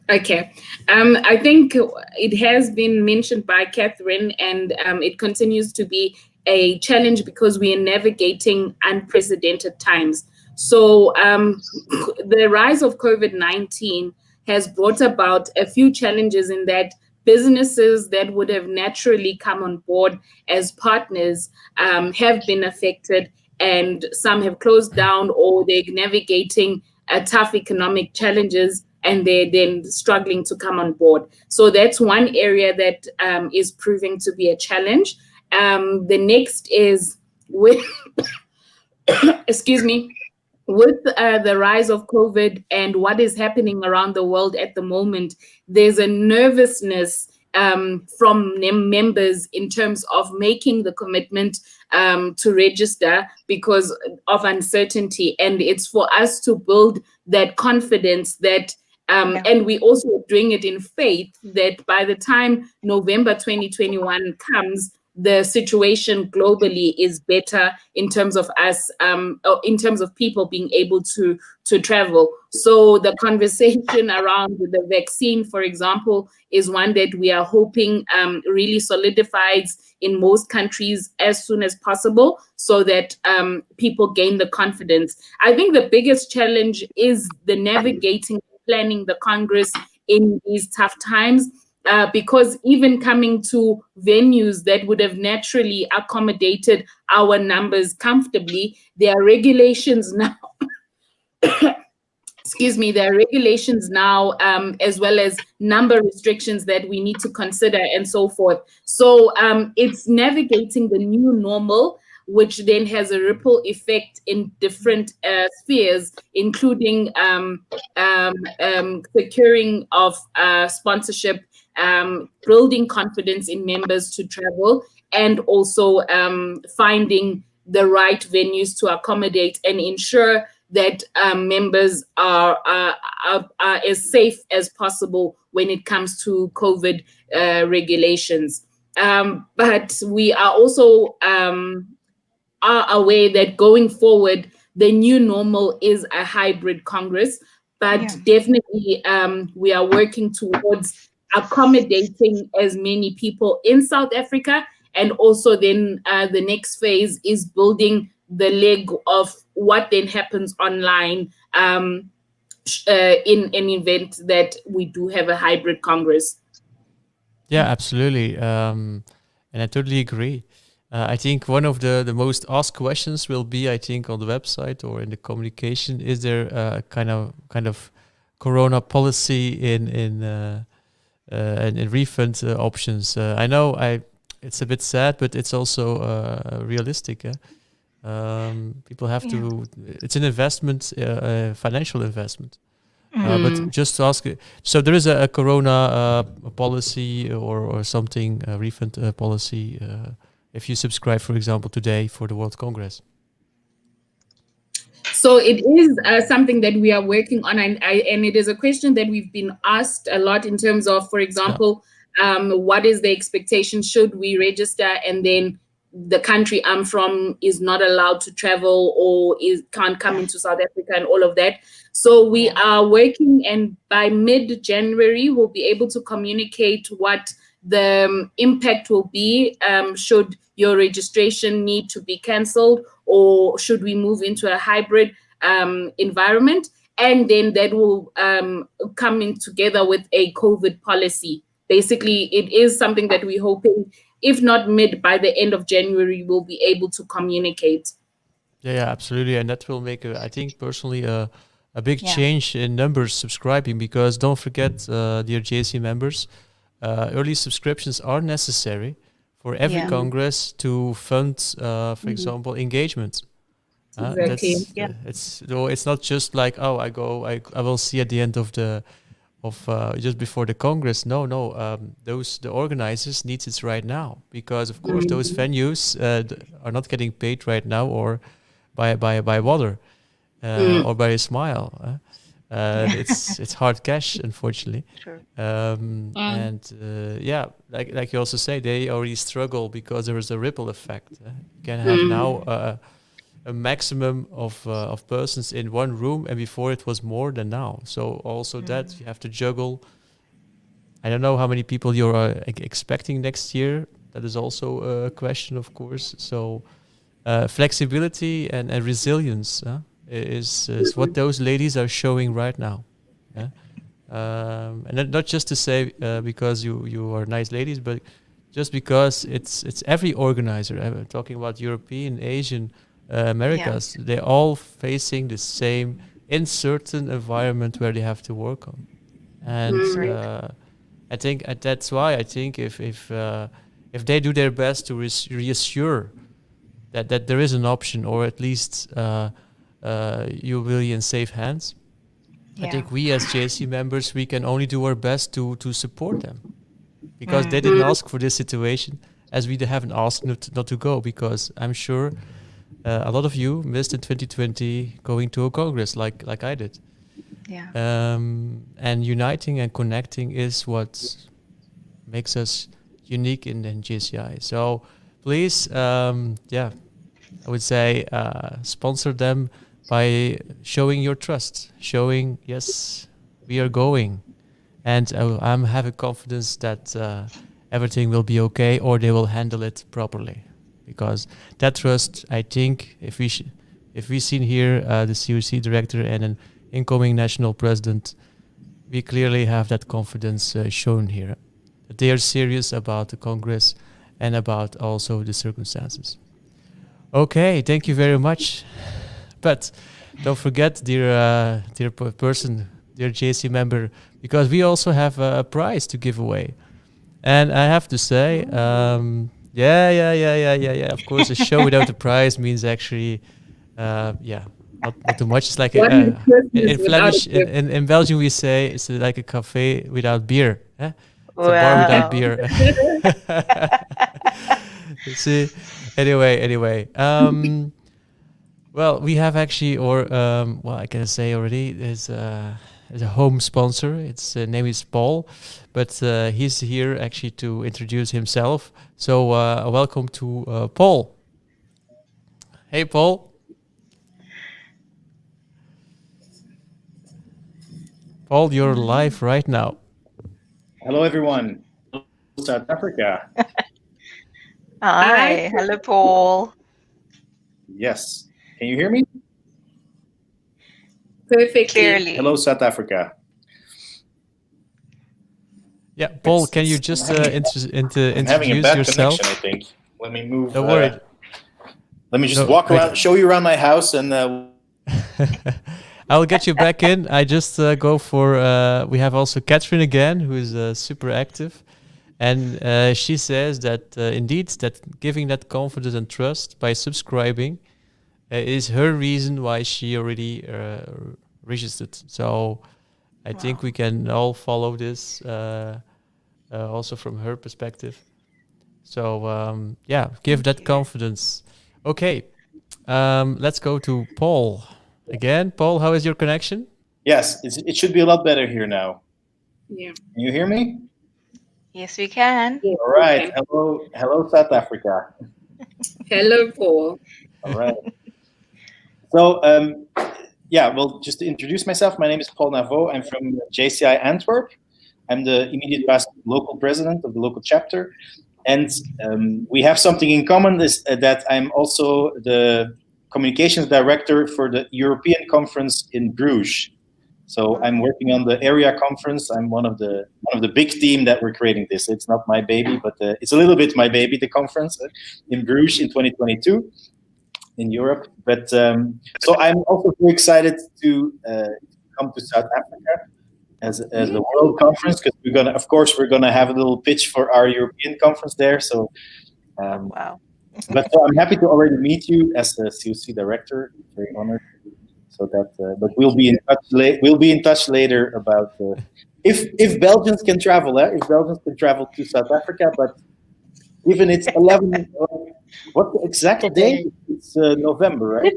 Okay. I think it has been mentioned by Catherine, and it continues to be a challenge because we are navigating unprecedented times. So the rise of COVID-19 has brought about a few challenges in that businesses that would have naturally come on board as partners have been affected, and some have closed down, or they're navigating tough economic challenges and they're then struggling to come on board. So that's one area that is proving to be a challenge. The next is with, excuse me, with the rise of COVID and what is happening around the world at the moment, there's a nervousness from members in terms of making the commitment to register because of uncertainty. And it's for us to build that confidence that and we also doing it in faith that by the time November 2021 comes, the situation globally is better in terms of us, in terms of people being able to travel. So the conversation around the vaccine, for example, is one that we are hoping really solidifies in most countries as soon as possible, so that people gain the confidence. I think the biggest challenge is the navigating, planning the Congress in these tough times, because even coming to venues that would have naturally accommodated our numbers comfortably, there are regulations now. Excuse me, there are regulations now, as well as number restrictions that we need to consider and so forth. So it's navigating the new normal, which then has a ripple effect in different spheres, including securing of sponsorship, building confidence in members to travel, and also finding the right venues to accommodate and ensure that members are as safe as possible when it comes to COVID regulations. But we are also are aware that going forward, the new normal is a hybrid Congress, but definitely we are working towards accommodating as many people in South Africa. And also then the next phase is building the leg of what then happens online in an event that we do have a hybrid Congress. Yeah, absolutely. And I totally agree. I think one of the most asked questions will be, I think, on the website or in the communication, is there a kind of corona policy in refund options? I know it's a bit sad, but it's also realistic. People have to. It's an investment, a financial investment. But just to ask, so there is a corona policy or something, a refund policy, if you subscribe, for example, today for the World Congress? So it is something that we are working on, and it is a question that we've been asked a lot in terms of, for example, what is the expectation? Should we register and then the country I'm from is not allowed to travel or can't come into South Africa and all of that? So we are working, and by mid-January, we'll be able to communicate what the impact will be. Should your registration need to be cancelled, or should we move into a hybrid environment? And then that will come in together with a COVID policy. Basically, it is something that we're hoping, if not mid, by the end of January, we'll be able to communicate. Yeah, absolutely. And that will make, I think, personally, a big change in numbers subscribing, because don't forget, dear Jaycee members, early subscriptions are necessary for every Congress to fund, for example, engagement. Exactly. It's not just like, oh, I will see at the end of just before the Congress. No, the organizers needs it right now, because of course those venues are not getting paid right now, or by water or by a smile. It's hard cash, unfortunately. Sure. And like you also say, they already struggle because there is a ripple effect. You can have now a maximum of persons in one room, and before it was more than now. So also that you have to juggle. I don't know how many people you're expecting next year. That is also a question, of course. So flexibility and resilience is what those ladies are showing right now. And not just to say because you are nice ladies, but just because it's every organizer. I'm talking about European, Asian, Americas. They're all facing the same uncertain environment where they have to work on. And I think that's why I think if they do their best to reassure that there is an option, or at least you will be in safe hands. I think we as Jaycee members, we can only do our best to support them, because they didn't ask for this situation, as we haven't asked not to go, because I'm sure a lot of you missed in 2020 going to a Congress like I did. Yeah. And uniting and connecting is what makes us unique in JCI. So please, yeah, I would say sponsor them by showing your trust, showing, yes, we are going. And I'm having confidence that everything will be okay, or they will handle it properly. Because that trust, I think, if we seen here the COC director and an incoming national president, we clearly have that confidence shown here. That they are serious about the Congress and about also the circumstances. Okay, thank you very much. But don't forget, dear person, dear JC member, because we also have a prize to give away. And I have to say, yeah. Of course, a show without a prize means actually, not too much. It's like in Flemish, in Belgium we say it's like a cafe without beer. Eh? It's a bar without beer. See, anyway. Well, we have actually, I can say already, there's a home sponsor. Its name is Paul, but he's here actually to introduce himself. So welcome to Paul. Hey, Paul. Paul, you're live right now. Hello, everyone. South Africa. Hi. Hello, Paul. Yes. Can you hear me? Perfectly. Clearly. Hello, South Africa. Yeah, Paul, can you just introduce having a bad yourself? Connection, I think. Let me move. Don't worry. Let me just walk around, show you around my house, and I'll get you back in. I just go for. We have also Catherine again, who is super active, and she says that indeed that giving that confidence and trust by subscribing is her reason why she already registered. So I think we can all follow this also from her perspective. So give that confidence. Okay, let's go to Paul again. Paul, how is your connection? Yes, it should be a lot better here now. Yeah. Can you hear me? Yes, we can. Yeah. All right. Hello, South Africa. Hello, Paul. All right. So, well, just to introduce myself, my name is Paul Navo. I'm from JCI Antwerp. I'm the immediate past local president of the local chapter. And we have something in common, is that I'm also the communications director for the European conference in Bruges. So I'm working on the area conference. I'm one of the big team that we're creating this. It's not my baby, but it's a little bit my baby, the conference in Bruges in 2022. In Europe, but so I'm also very excited to come to South Africa as a world conference, because we're gonna have a little pitch for our European conference there. So, Wow! But I'm happy to already meet you as the COC director. Very honored. So that, but we'll be in touch. We'll be in touch later about if Belgians can travel. If Belgians can travel to South Africa, but even it's 11. What the exact date? It's November, right?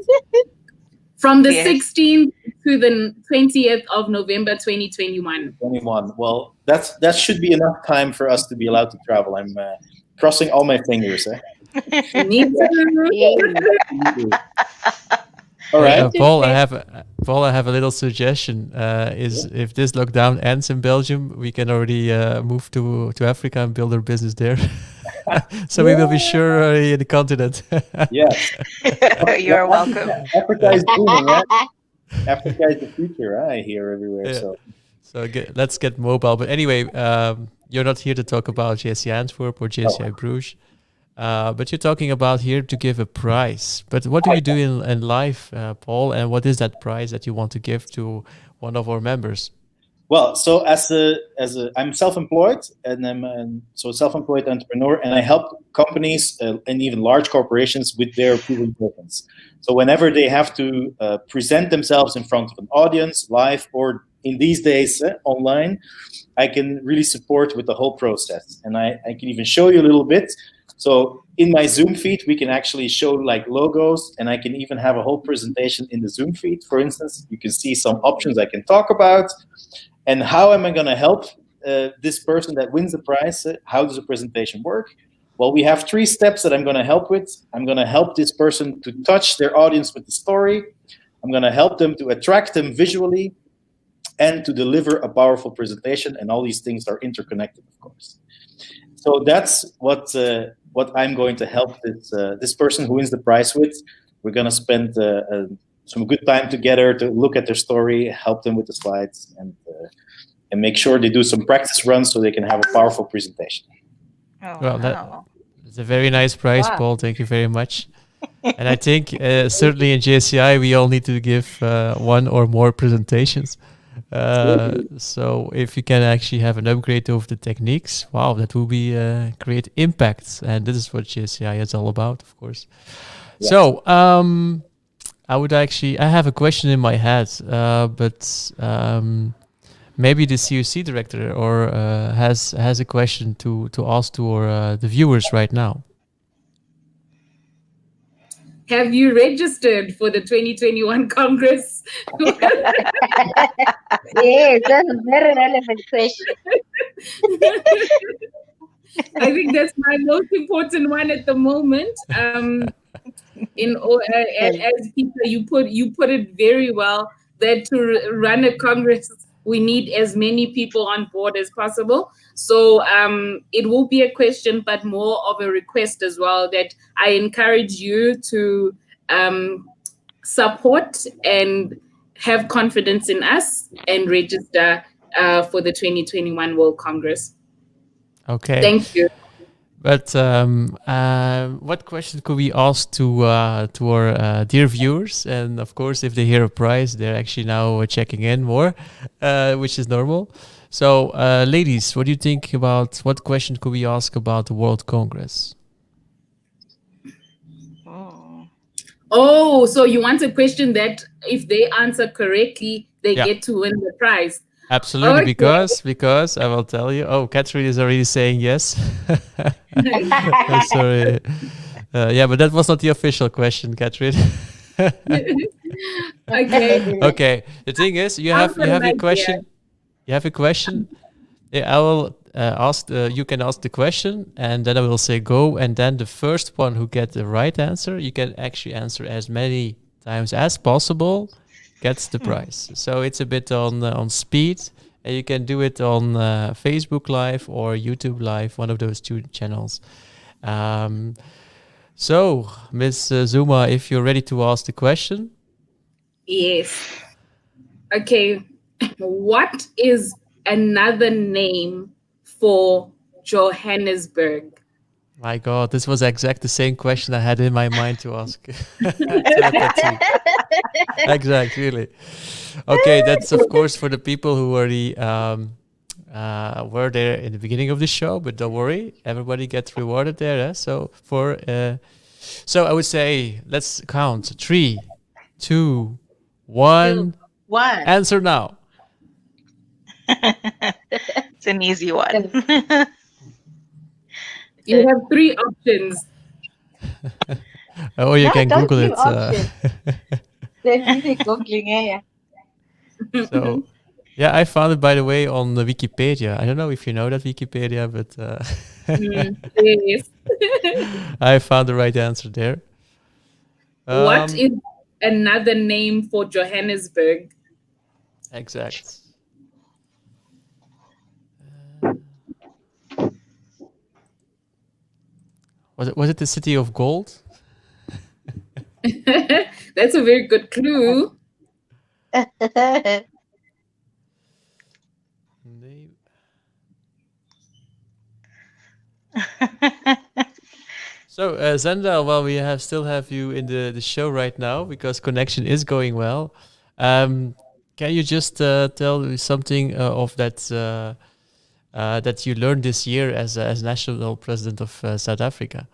From the 16th to the 20th of November 2021. 21. Well, that should be enough time for us to be allowed to travel. I'm crossing all my fingers. All right, Paul. I have a little suggestion. Is if this lockdown ends in Belgium, we can already move to Africa and build our business there. So we will be sure in the continent. Yes. You're welcome. Africa is booming, right? Africa is the future, I hear everywhere. Yeah. So let's get mobile. But anyway, you're not here to talk about JCI Antwerp or JCI Bruges. But you're talking about here to give a prize. But what do you do in life, Paul? And what is that prize that you want to give to one of our members? Well, so I'm self-employed, and I'm a self-employed entrepreneur, and I help companies and even large corporations with their presentations. So whenever they have to present themselves in front of an audience, live or in these days online, I can really support with the whole process, and I can even show you a little bit. So in my Zoom feed, we can actually show like logos, and I can even have a whole presentation in the Zoom feed. For instance, you can see some options I can talk about. And how am I going to help this person that wins the prize? How does the presentation work? Well, we have 3 steps that I'm going to help with. I'm going to help this person to touch their audience with the story. I'm going to help them to attract them visually and to deliver a powerful presentation. And all these things are interconnected, of course. So that's what I'm going to help this person who wins the prize with. We're going to spend some good time together to look at their story, help them with the slides, and make sure they do some practice runs so they can have a powerful presentation. Oh, Well, wow. that's a very nice prize, Wow. Paul. Thank you very much. And I think certainly in JCI, we all need to give 1 or more presentations. So if you can actually have an upgrade of the techniques, wow, that will be great impact. And this is what JCI is all about, of course. Yeah. So I have a question in my head, but maybe the CUC director or has a question to ask to the viewers right now. Have you registered for the 2021 Congress? Yes, that's a very relevant question. I think that's my most important one at the moment. As Peter, you put it very well, that to run a Congress, we need as many people on board as possible. So it will be a question, but more of a request as well, that I encourage you to support and have confidence in us and register for the 2021 World Congress. Okay. Thank you. But what question could we ask to our dear viewers? And of course, if they hear a prize, they're actually now checking in more, which is normal. So, ladies, what do you think about what question could we ask about the World Congress? Oh, so you want a question that if they answer correctly, they get to win the prize. Absolutely, because I will tell you. Oh, Catherine is already saying yes. I'm sorry. Yeah, but that was not the official question, Catherine. Okay. Okay. The thing is, you have a question. You have a question. Yeah, I will ask. You can ask the question, and then I will say go. And then the first one who gets the right answer, you can actually answer as many times as possible, gets the prize. So it's a bit on speed, and you can do it on Facebook Live or YouTube Live, one of those 2 channels. So, Ms. Zuma, if you're ready to ask the question. Yes. Okay. What is another name for Johannesburg? My God, this was exact the same question I had in my mind to ask. Exact, really. Okay, that's of course for the people who already were there in the beginning of the show, but don't worry, everybody gets rewarded there. So so I would say let's count 3, 2, 1. Answer now. It's an easy one. You have 3 options. Oh, you can Google it. Definitely Googling, yeah. So, yeah, I found it, by the way, on Wikipedia. I don't know if you know that Wikipedia, but Yes. I found the right answer there. What is another name for Johannesburg? Exact. Was it the city of gold? That's a very good clue. So, Zandile, well, we still have you in the show right now because connection is going well. Can you just tell me something of that that you learned this year as national president of South Africa?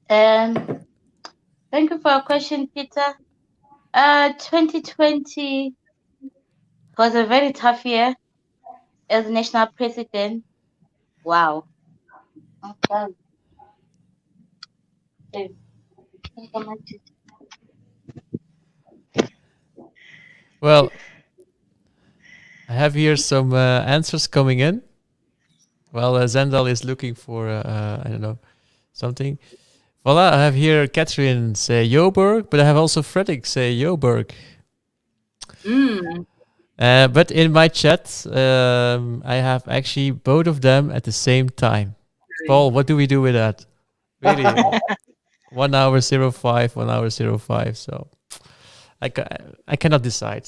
Thank you for your question, Peter. 2020 was a very tough year as national president. Wow. Okay. Well, I have here some answers coming in. Well, Zandile is looking for, I don't know, something. Voila, I have here Catherine say Joburg, but I have also Frederick say Joburg. But in my chat, I have actually both of them at the same time. Paul, what do we do with that? Really, 1 hour 05, 1 hour 05. So I cannot decide.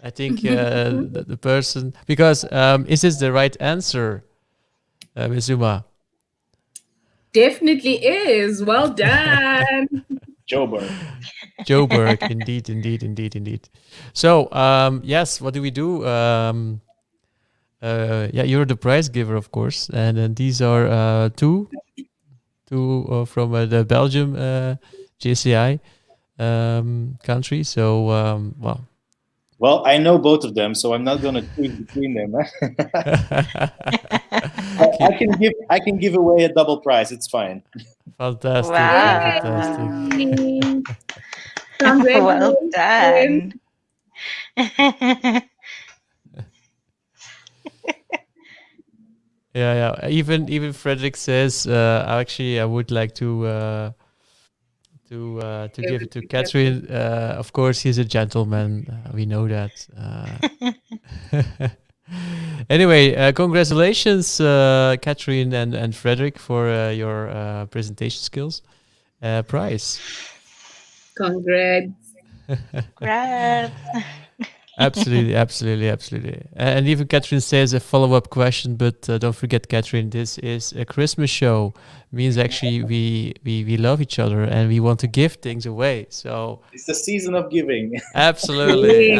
I think the person, because is this the right answer, Ms. Zuma? Definitely is. Well done. Joburg. Joburg, indeed. So, yes, what do we do? Yeah, you're the prize giver, of course, and then these are two from the Belgium JCI country. So, Well, I know both of them, so I'm not going to choose between them. I can give away a double prize. It's fine. Fantastic. Wow. Fantastic. Well done. Yeah. Even Frederick says, actually, I would like to give it to Catherine. Of course, he's a gentleman. We know that. Anyway, congratulations, Catherine and Frederick, for your presentation skills. Prize. Congrats. Congrats. Absolutely. And even Catherine says a follow-up question, but don't forget, Catherine, this is a Christmas show. Means actually we love each other and we want to give things away. So it's the season of giving. Absolutely.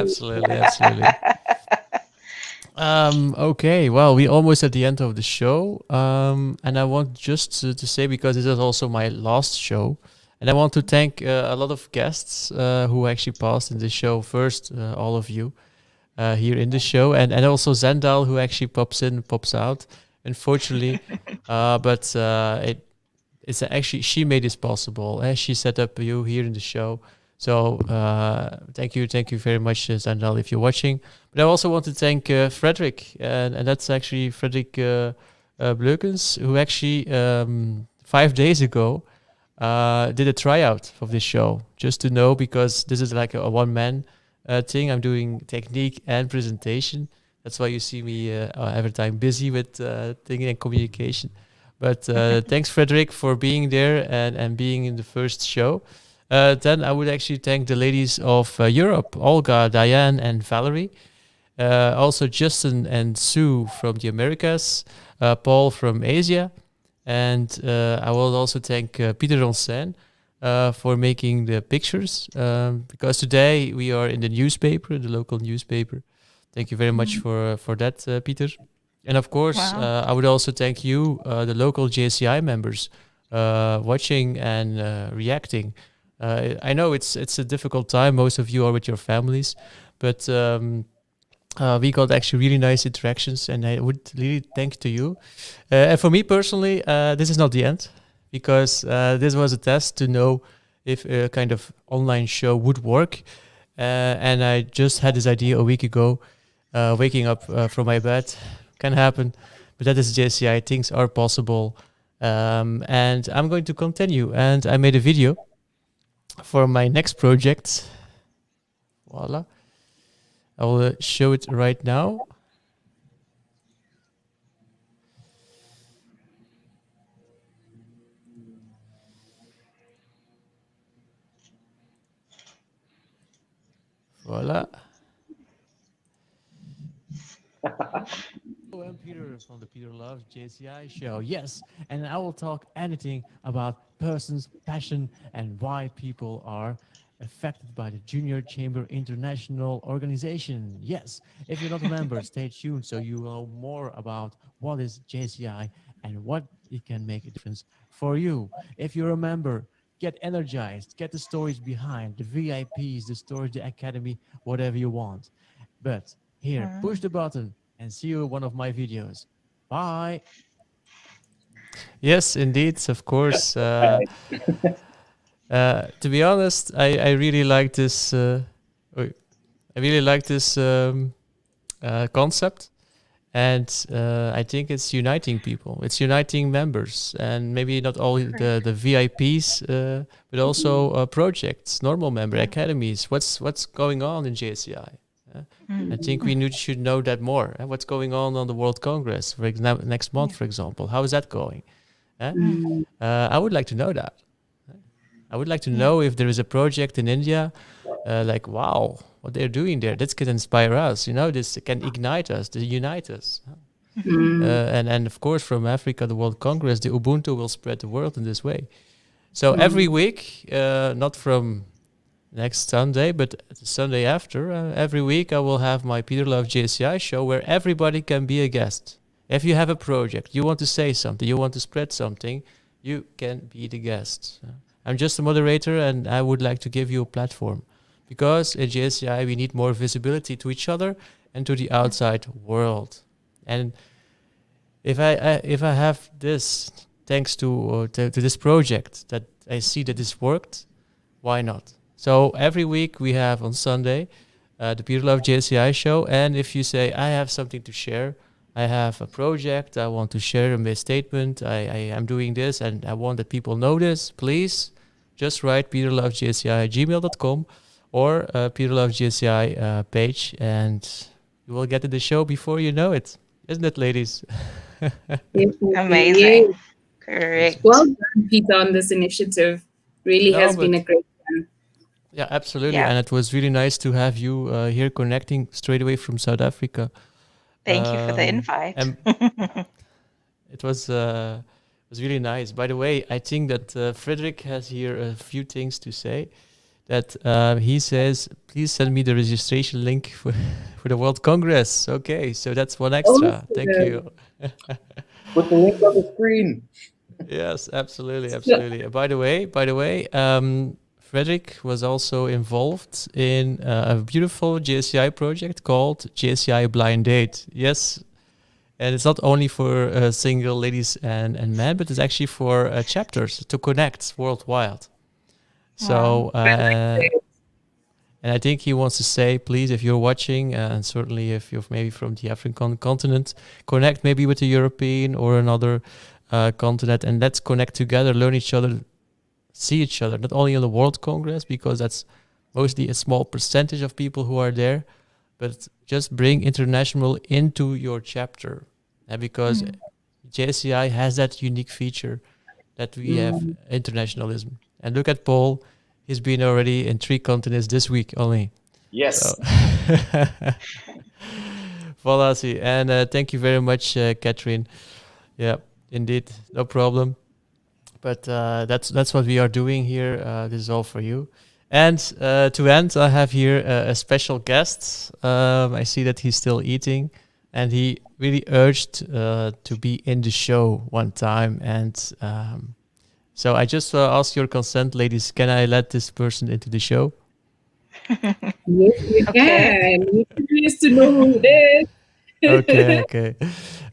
Okay, well, we're almost at the end of the show. And I want just to say, because this is also my last show, and I want to thank a lot of guests who actually passed in the show. First, all of you here in the show, and also Zandile, who actually pops in, pops out, unfortunately. But it's actually, she made this possible. She set up you here in the show. So thank you very much, Zandile, if you're watching. But I also want to thank Frederick, and that's actually Frederick Bleukens, who actually 5 days ago did a tryout of this show, just to know, because this is like a one-man thing. I'm doing technique and presentation. That's why you see me every time busy with thinking and communication. But thanks, Frederick, for being there and being in the first show. Then I would actually thank the ladies of Europe, Olga, Diane, and Valérie. Also Justin and Sue from the Americas, Paul from Asia. And I will also thank Peter Ronsen for making the pictures, because today we are in the newspaper, the local newspaper. Thank you very much for that, Peter. And of course, I would also thank you, the local JCI members, watching and reacting. I know it's a difficult time. Most of you are with your families, but we got actually really nice interactions, and I would really thank to you. And for me personally, this is not the end, because this was a test to know if a kind of online show would work. And I just had this idea a week ago, waking up from my bed. Can happen, but that is JCI. Things are possible. And I'm going to continue. And I made a video for my next project. Voila. I will show it right now. Voila. Hello, I'm Peter from the Peter Loves JCI show. Yes, and I will talk anything about persons, passion, and why people are affected by the Junior Chamber International Organization. Yes, if you're not a member, stay tuned so you know more about what is JCI and what it can make a difference for you. If you're a member, get energized, get the stories behind, the VIPs, the stories, the academy, whatever you want. But here, push the button and see you in one of my videos. Bye. Yes, indeed, of course. To be honest, I really like this. I really like this concept, And I think it's uniting people. It's uniting members, and maybe not only the VIPs, but also projects, normal member academies. What's going on in JCI? I think we should know that more. What's going on the World Congress for next month, for example? How is that going? I would like to know that. I would like to know if there is a project in India, like, wow, what they're doing there. This can inspire us, this can ignite us, to unite us. And of course, from Africa, the World Congress, the Ubuntu will spread the world in this way. So every week, not from next Sunday, but the Sunday after, every week I will have my Peter Love JCI show where everybody can be a guest. If you have a project, you want to say something, you want to spread something, you can be the guest. I'm just a moderator, and I would like to give you a platform, because in JCI we need more visibility to each other and to the outside world. And if I have this, thanks to this project, that I see that this worked, why not? So every week we have on Sunday the Peter Love JCI show, and if you say, I have something to share, I have a project, I want to share my statement, I am doing this and I want that people know this, please just write peterlovejci@gmail.com or peterlovejci page, and you will get to the show before you know it. Isn't it, ladies? Amazing. Correct. Well done, Peter, on this initiative. Really has been a great one. Yeah, absolutely. And it was really nice to have you here connecting straight away from South Africa. Thank you for the invite. It was really nice. By the way, I think that Frederick has here a few things to say. That he says, please send me the registration link for the World Congress. Okay, so that's one extra. Thank you. Put the link on the screen. Yes, absolutely, absolutely. By the way, Frederick was also involved in a beautiful JCI project called JCI Blind Date. Yes, and it's not only for single ladies and men, but it's actually for chapters to connect worldwide. So, and I think he wants to say, please, if you're watching, and certainly if you're maybe from the African continent, connect maybe with the European or another continent, and let's connect together, learn each other, see each other, not only on the World Congress, because that's mostly a small percentage of people who are there, but just bring international into your chapter. And because JCI has that unique feature that we have internationalism. And look at Paul, he's been already in 3 continents this week only. Yes. So. Voilà, and thank you very much, Catherine. Yeah, indeed, no problem. But that's what we are doing here. This is all for you. And to end, I have here a special guest. I see that he's still eating, and he really urged to be in the show one time. And so I just ask your consent, ladies. Can I let this person into the show? Yes, you can. You used to know who it is.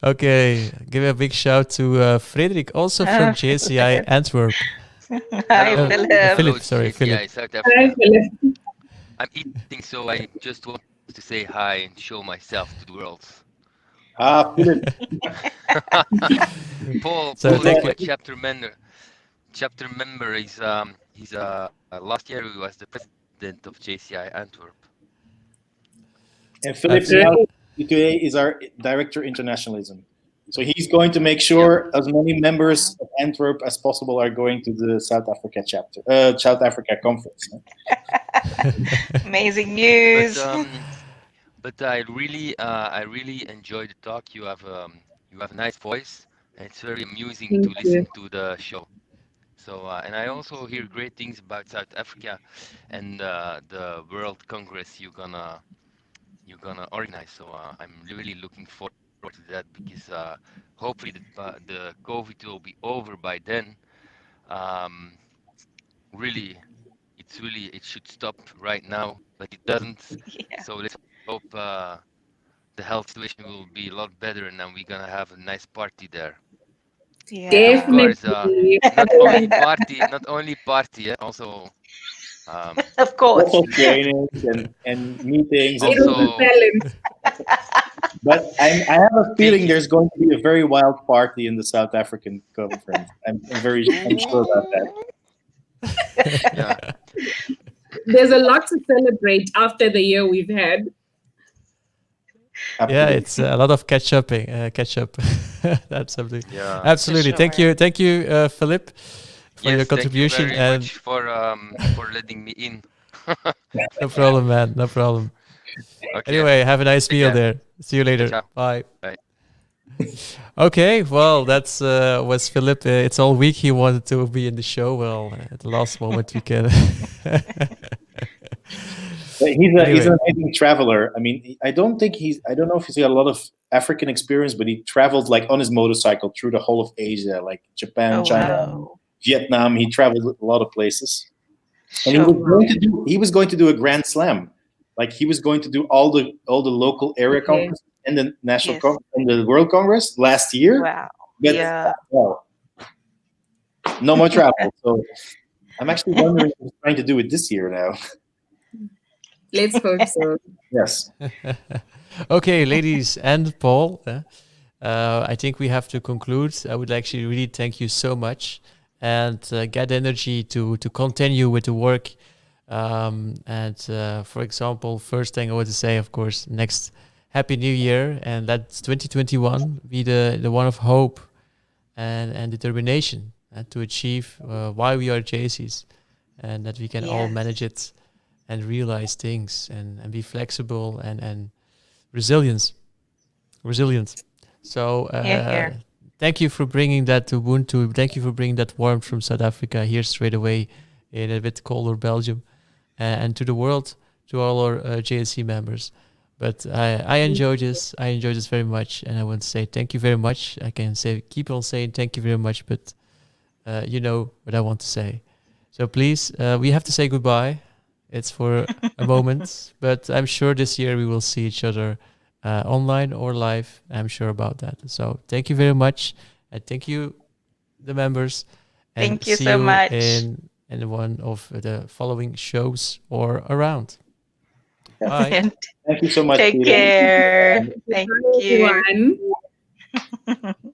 Okay. Give a big shout to Frederik, also from JCI Antwerp. Hi, Philip. Philip, sorry, Philip. South Africa. Philip. I'm eating, so I just want to say hi and show myself to the world. Philip. Paul is my chapter member. Chapter member is last year he was the president of JCI Antwerp. And Philip today is our director internationalism. So he's going to make sure as many members of Antwerp as possible are going to the South Africa chapter, South Africa conference. Amazing news. But I really enjoy the talk. You have a nice voice, and it's very amusing to listen to the show. So and I also hear great things about South Africa and the World Congress you're gonna organize. So I'm really looking forward to that, because hopefully the COVID will be over by then. It should stop right now, but it doesn't. Yeah. So let's hope the health situation will be a lot better, and then we're gonna have a nice party there. Yeah. Definitely. Of course, not only party, also Of course. Also trainings and meetings. It And was a Also, challenge. but I have a feeling there's going to be a very wild party in the South African conference. I'm sure about that. yeah, There's a lot to celebrate after the year we've had. Yeah, Absolutely. it's a lot of catch up. Absolutely, yeah. absolutely. Thank sure. you, Philip, for your Yes, thank you contribution. very And much for letting me in. no problem, man. No problem. Okay, Anyway, have a nice take meal care. there. See you later. Ciao. Bye. Bye. Okay, well, that's was Philip. It's all week he wanted to be in the show. Well, at the last moment we can. But he's Anyway. an amazing traveler. I mean, I don't know if he's got a lot of African experience, but he traveled like on his motorcycle through the whole of Asia, like Japan, Oh, China, wow. Vietnam. He traveled a lot of places. And Sure. he was going to do a grand slam. Like he was going to do all the local area Okay. conferences and the national Yes. and the World Congress last year. Wow. But Yeah. well, no more travel. So I'm actually wondering if he's trying to do it this year now. Let's hope so. Yes. Okay, ladies and Paul, I think we have to conclude. I would actually really thank you so much and get energy to continue with the work. For example, first thing I want to say, of course, next Happy New Year, and that's 2021 be the one of hope and determination to achieve why we are Jaycees, and that we can all Yes. manage it and realize things and be flexible and resilient. So Here. thank you for bringing that to Ubuntu. Thank you for bringing that warmth from South Africa here straight away in a bit colder Belgium and to the world, to all our JSC members. But I enjoy this. I enjoy this very much, and I want to say thank you very much. I can keep on saying thank you very much, but you know what I want to say. So please, we have to say goodbye. It's for a moment, but I'm sure this year we will see each other online or live. I'm sure about that. So thank you very much, and thank you, the members. And Thank you see so you much. in one of the following shows or around. Yeah. Bye. And Thank you so much, take Peter. care. Thank Bye, you. everyone.